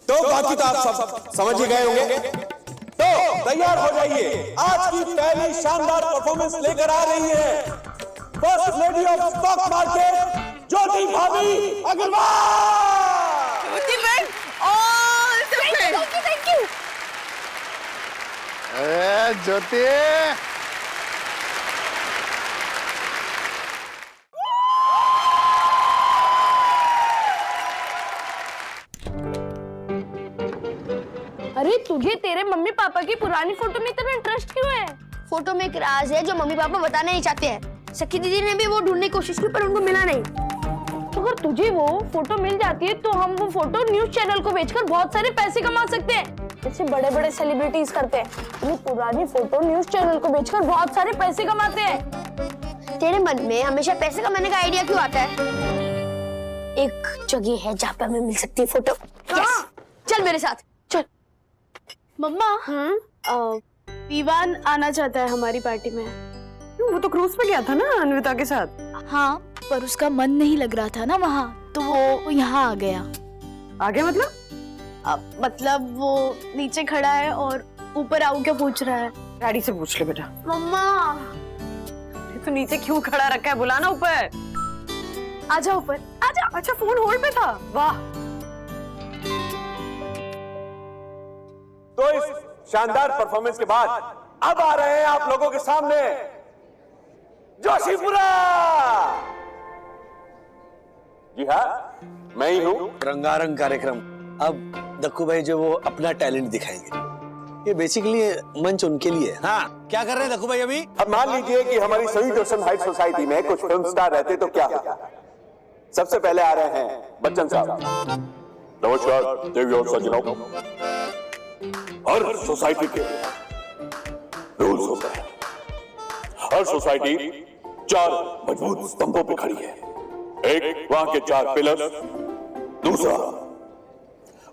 तो बाकी तो आप सब समझ ही गए होंगे। तो तैयार हो जाइए, आज की पहली शानदार परफॉर्मेंस लेकर आ रही है first lady of stock market Jyoti भाभी अग्रवाल। ज्योति बहन, all the best. Thank you. Jyoti, अरे तुझे तेरे मम्मी पापा की पुरानी फोटो में इतना इंटरेस्ट क्यों है? फोटो में एक राज है जो मम्मी पापा बताना नहीं चाहते हैं। सखी दीदी ने भी वो ढूंढने की कोशिश की पर उनको मिला नहीं। तो अगर तुझे वो फोटो मिल जाती है तो हम वो फोटो न्यूज चैनल को बेचकर बहुत सारे पैसे कमा सकते हैं, जैसे बड़े बड़े सेलिब्रिटीज करते हैं। ये पुरानी फोटो न्यूज चैनल को बेचकर बहुत सारे पैसे कमाते हैं। तेरे मन में हमेशा पैसे कमाने का आइडिया क्यों आता है? एक जगह है जहाँ पे हमें मिल सकती है फोटो। yes! चल मेरे साथ चल। मम्मा, विवान आना चाहता है हमारी पार्टी में। वो तो क्रूज पे गया था ना अन्विता के साथ। हाँ, पर उसका मन नहीं लग रहा था ना वहाँ, तो वो यहाँ आ गया। आ गया मतलब? मतलब वो नीचे खड़ा है और ऊपर आऊं क्या पूछ रहा है। डैडी से पूछ ले बेटा। मम्मा, तो नीचे क्यों खड़ा रखा है, बुलाना ऊपर। आजा ऊपर, आजा। अच्छा, फोन होल्ड पे था। वाह। तो इस शानदार परफॉर्मेंस के बाद अब आ रहे हैं आप लोगों के सामने जोशीपुरा। जी हाँ, मैं ही हूँ। रंगारंग कार्यक्रम। अब दक्कू भाई जो वो अपना टैलेंट दिखाएंगे, ये बेसिकली मंच उनके लिए है। हाँ, क्या कर रहे हैं दक्कू भाई अभी? अब मान लीजिए कि हमारी संयुक्त दर्शन हाइट सोसाइटी में कुछ फिल्म स्टार रहते तो क्या होता। सबसे पहले आ रहे हैं बच्चन साहब। नमस्कार देवी और सज्जनों। हर सोसाइटी के रूल्स होते हैं। हर सोसाइटी 4 मजबूत स्तंभों पे खड़ी है। एक वहां के 4 पिलर्स, दूसरा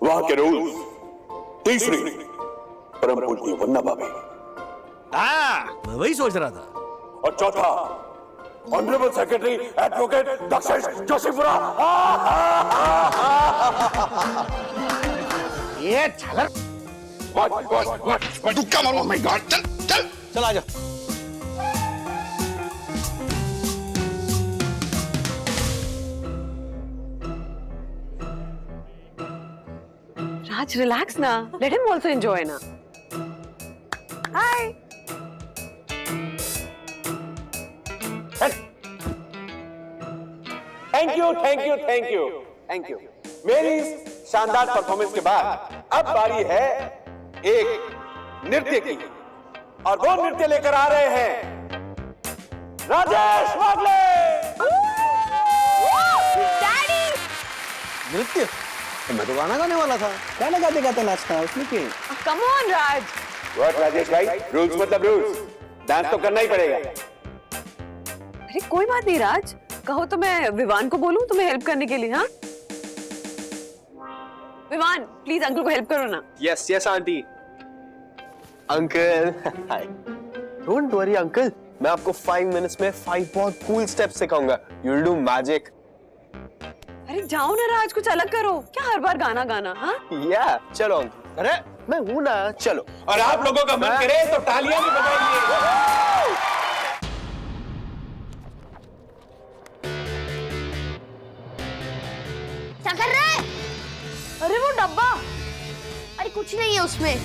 वहां के रूल्स, तीसरी परम पूज्य वन्ना भाभी। हाँ, मैं वही सोच रहा था। और चौथा honourable secretary advocate Dakshesh Joshipura. ये झलक तुक्का मारो। माय गॉड, चल चल चल आजा। राज, रिलैक्स ना, लेट हिम आल्सो एंजॉय ना। हाय। Thank you. मेरी इस शानदार परफॉर्मेंस के बाद अब बारी है एक नृत्य की, और वो नृत्य लेकर आ रहे हैं राजेश वागले। नृत्य? मैं तो गाना गाने वाला था। गाना गाते गाते नाचना, उसमें क्यों? Come on Raj. What Rajesh भाई, रूल्स मतलब रूल्स, डांस तो करना ही पड़ेगा। अरे कोई बात नहीं राज, कहो तो मैं विवान को बोलूं तुम्हें हेल्प करने के लिए। हाँ विवान, प्लीज अंकल को हेल्प करो ना। Yes yes aunty. Uncle hi. Don't worry uncle, मैं आपको 5 मिनट्स में 5 बहुत कूल स्टेप्स सिखाऊंगा। You will do magic. अरे जाओ ना राज, कुछ अलग करो, क्या हर बार गाना गाना। हाँ या चलो अंकल। अरे मैं हूं ना, चलो। और आप लोगों का मन करे तो तालियां भी बजाइए। क्या कर रहे हैं? अरे वो डब्बा, अरे कुछ नहीं है उसमें।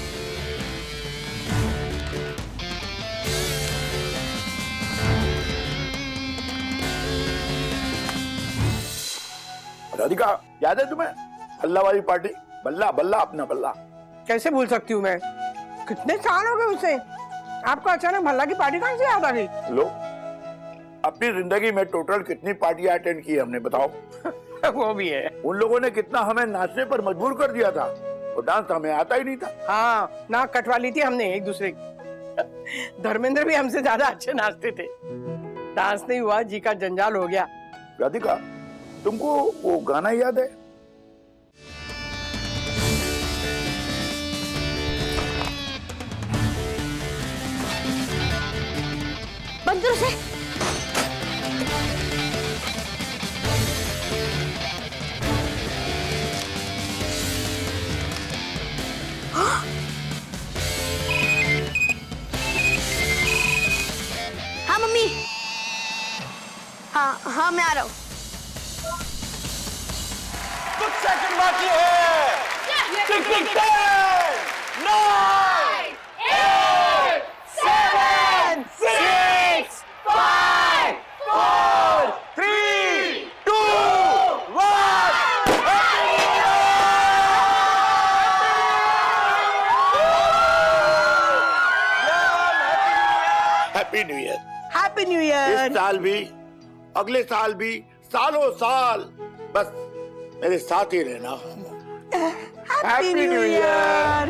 राधिका, याद है तुम्हें बल्ला वाली पार्टी? बल्ला बल्ला अपना बल्ला। कैसे भूल सकती हूँ मैं? कितने साल हो गए उसे। आपको अचानक भल्ला की पार्टी कहाँ से याद आ गई? लो, अपनी जिंदगी में टोटल कितनी पार्टियां अटेंड की हमने, बताओ? वो भी है। उन लोगों ने कितना हमें नाचने पर मजबूर कर दिया था, और डांस हमें आता ही नहीं था। हाँ, नाक कटवा ली थी हमने एक दूसरे की। धर्मेंद्र भी हमसे ज्यादा अच्छे नाचते थे। डांस नहीं हुआ, जी का जंजाल हो गया। राधिका, तुमको वो गाना याद है? बंद करो से। हाँ मम्मी, हाँ मैं आ रहा हूँ। कुछ सेकंड बाकी है। 6 6 9 8 7 6 5 4 3 2 happy new year. Happy new year. इस साल भी, अगले साल भी, सालों साल बस मेरे साथ ही रहना। Happy new year.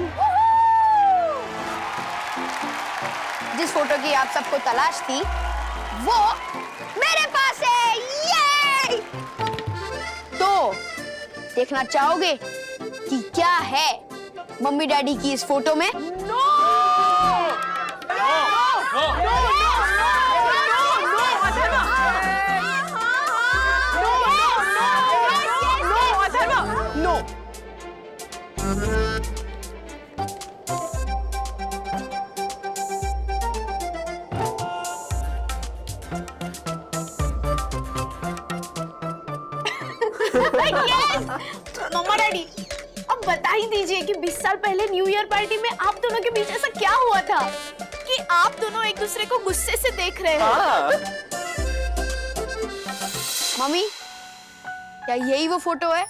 जिस फोटो की आप सबको तलाश थी, वो मेरे पास है। ये तो देखना चाहोगे कि क्या है मम्मी डैडी की इस फोटो में? मम्मा डैडी, अब बता ही दीजिए कि 20 साल पहले न्यू ईयर पार्टी में आप दोनों के बीच ऐसा क्या हुआ था कि आप दोनों एक दूसरे को गुस्से से देख रहे हो? मम्मी, क्या यही वो फोटो है?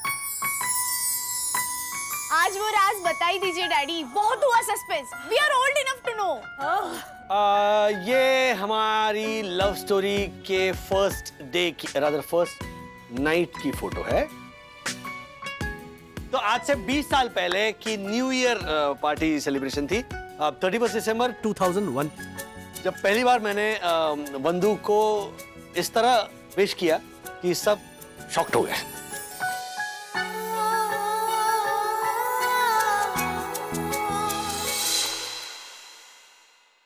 आज वो राज बता ही दीजिए डैडी, बहुत हुआ suspense. We are old enough to know. ये हमारी लव स्टोरी के फर्स्ट डे की, रादर फर्स्ट नाइट की फोटो है। तो आज से 20 साल पहले की न्यू ईयर पार्टी सेलिब्रेशन थी, 31 दिसंबर 2001, जब पहली बार मैंने बंदूक को इस तरह विश किया कि सब शॉक्ड हो गए।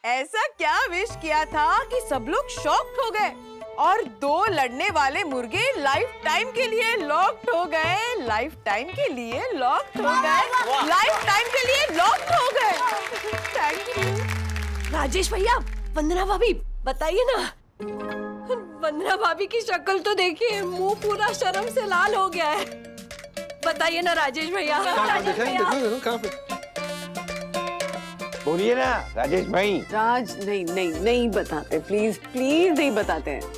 ऐसा क्या विश किया था कि सब लोग शॉक्ड हो गए और 2 लड़ने वाले मुर्गे लाइफ टाइम के लिए लॉक्ड हो गए। लाइफ टाइम के लिए लॉक्ड हो गए। लाइफ टाइम के लिए लॉक्ड हो गए। Thank you. राजेश भैया, वंदना भाभी, बताइए ना। वंदना भाभी की शक्ल तो देखिए, मुंह पूरा शर्म से लाल हो गया है। बताइए ना राजेश भैया। बोलिए ना राजेश भाई। राज, नहीं नहीं नहीं बताते, प्लीज प्लीज नहीं बताते हैं।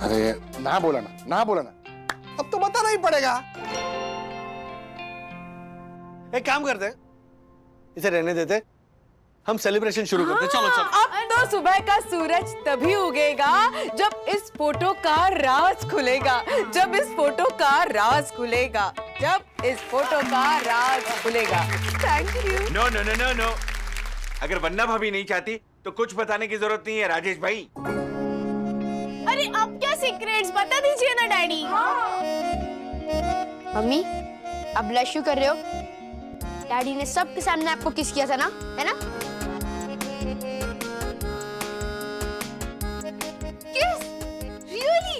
अरे ना बोला ना, ना बोला ना, अब तो बताना ही पड़ेगा। एक काम करते हैं, इसे रहने देते, हम सेलिब्रेशन शुरू करते हैं। चलो चलो। अब तो सुबह का सूरज तभी उगेगा जब इस फोटो का राज खुलेगा, जब इस फोटो का राज खुलेगा, जब इस फोटो का राज खुलेगा। Thank you. No no no no no, अगर वन्ना भाभी नहीं चाहती तो कुछ बताने की जरूरत नहीं है राजेश भाई। अरे अब क्या सीक्रेट्स बता दीजिए ना डैडी। मम्मी अब ब्लश कर रहे हो? डैडी ने सबके सामने आपको किस किया था ना, है ना? किस? Really?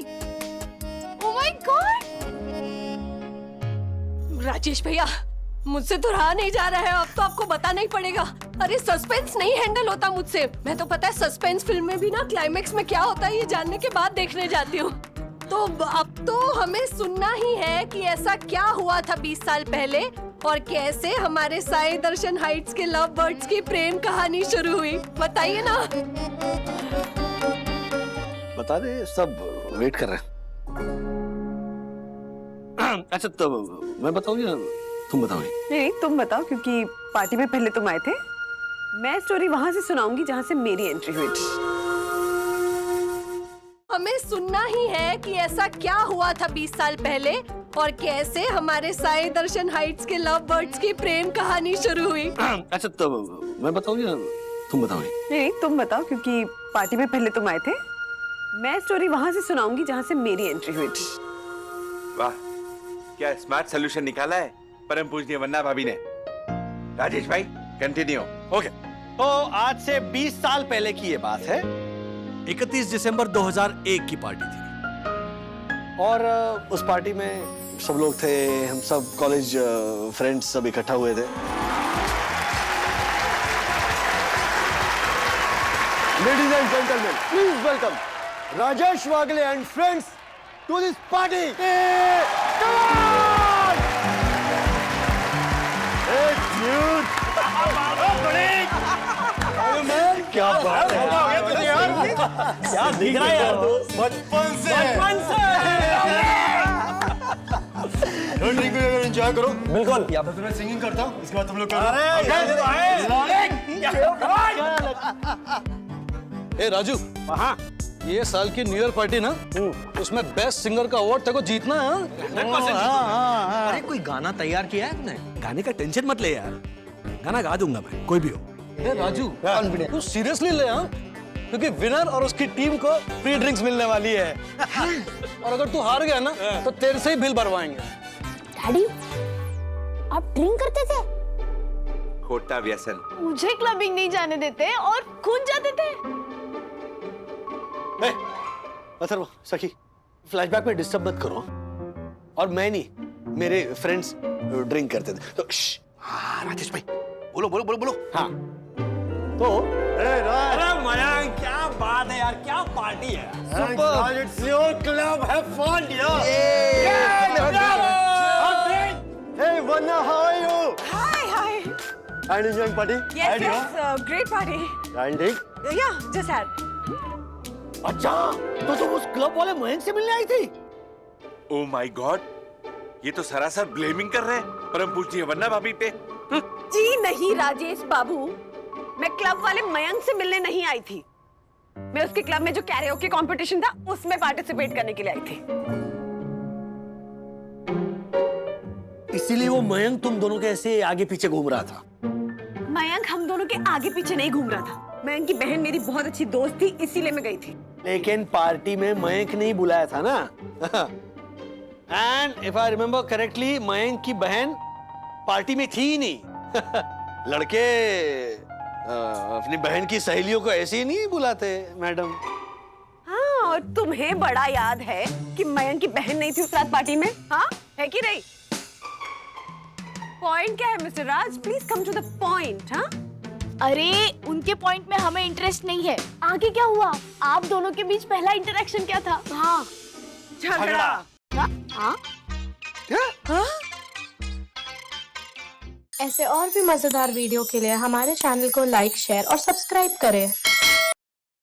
Oh my God! Rajesh भैया, मुझसे तो रहा नहीं जा रहा है, अब तो आपको बताना ही पड़ेगा। अरे सस्पेंस नहीं हैंडल होता मुझसे। मैं तो पता है सस्पेंस फिल्म में भी ना क्लाइमेक्स में क्या होता है ये जानने के बाद देखने जाती हूँ। तो अब तो हमें सुनना ही है कि ऐसा क्या हुआ था 20 साल पहले और कैसे हमारे साई दर्शन हाइट्स के लव बर्ड्स की प्रेम कहानी शुरू हुई। बताइए ना। बता दे, सब वेट कर रहे हैं। अच्छा तो मैं बताऊं या तुम बताओगे? नहीं तुम बताओ, क्योंकि पार्टी में पहले तुम आए थे। मैं स्टोरी वहां से सुनाऊंगी जहां से मेरी एंट्री हुई थी। हमें सुनना ही है कि ऐसा क्या हुआ था 20 साल पहले और कैसे हमारे साई दर्शन हाइट्स के लव बर्ड्स की प्रेम कहानी शुरू हुई। अच्छा तो मैं बताऊं या तुम बताओगे? नहीं तुम बताओ, क्योंकि पार्टी में पहले तुम आए थे। मैं स्टोरी वहां से सुनाऊंगी जहां से मेरी एंट्री हुई थी। वाह, क्या स्मार्ट सोल्यूशन निकाला है परम पूजनीय वन्ना भाभी ने। राजेश भाई कंटिन्यू। ओके, तो आज से 20 साल पहले की ये बात है। 31 दिसंबर 2001 की पार्टी थी और उस पार्टी में सब लोग थे, हम सब कॉलेज फ्रेंड्स सब इकट्ठा हुए थे। Ladies and gentlemen, please welcome Rajesh Wagle and friends to this party. Come on! Hey, dude! क्या बात है यार, क्या दिख रहा है यार, बचपन से ड्रिंक वगैरह एंजॉय करो। बिल्कुल। यहाँ पे तो मैं सिंगिंग करता हूँ, इसके बाद तुम लोग करो। ए राजू, हाँ, ये साल की न्यू ईयर पार्टी ना, उसमें बेस्ट सिंगर का अवार्ड तेरे को जीतना है। अरे कोई गाना तैयार किया है तुमने? गाने का टेंशन मत ले यार, गाना गा दूंगा मैं, कोई भी हो। ए राजू, तू सीरियसली ले, हाँ, क्योंकि विनर और उसकी टीम को फ्री ड्रिंक्स मिलने वाली है। और अगर तू हार गया ना तो तेरे से ही बिल भरवाएंगे। डैडी आप ड्रिंक करते थे? खोटा व्यसन। मुझे क्लबिंग नहीं जाने देते और खुद जाते थे। अथर्व, सखी, फ्लैशबैक में डिस्टर्ब मत करो। और मैं नहीं, मेरे फ्रेंड्स ड्रिंक करते थे। तो हाँ राजेश भाई, बोलो बोलो बोलो बोलो। हाँ तो अरे मयंक, क्या बात है यार, क्या पार्टी है। Super! It's your club. Have fun, yeah. Hey, Vanna, how are you? Hi. And enjoying party? Yes, great party. And drink? Yeah, just had. अच्छा, तो तुम उस क्लब वाले मयंक से मिलने आई थी? ओ माय गॉड, ये तो सरासर ब्लेमिंग कर रहे हैं परम पूजनीय वन्ना भाभी पे। जी नहीं राजेश बाबू, मैं क्लब वाले मयंक से मिलने नहीं आई थी। मैं उसके क्लब में जो कैरियोके कंपटीशन था उसमें पार्टिसिपेट करने के लिए आई थी। इसीलिए वो मयंक तुम दोनों के ऐसे आगे पीछे घूम रहा था? मयंक हम दोनों के आगे पीछे नहीं घूम रहा था। मयंक की बहन मेरी बहुत अच्छी दोस्त थी, इसीलिए मैं गई थी। लेकिन पार्टी में मयंक नहीं बुलाया था ना। And if I remember correctly, Mayank की बहन पार्टी में थी ही नहीं। लड़के अपनी बहन की सहेलियों को ऐसे ही नहीं बुलाते मैडम। हाँ, और तुम्हें बड़ा याद है कि मयंक की बहन नहीं थी उस रात पार्टी में? हाँ, है कि नहीं? पॉइंट क्या है mister Raj? Please come to the point. हाँ, अरे उनके पॉइंट में हमें इंटरेस्ट नहीं है। आगे क्या हुआ? आप दोनों के बीच पहला इंटरेक्शन क्या था? हाँ, झगड़ा। हाँ? हाँ? ऐसे और भी मजेदार वीडियो के लिए हमारे चैनल को लाइक, शेयर और सब्सक्राइब करें।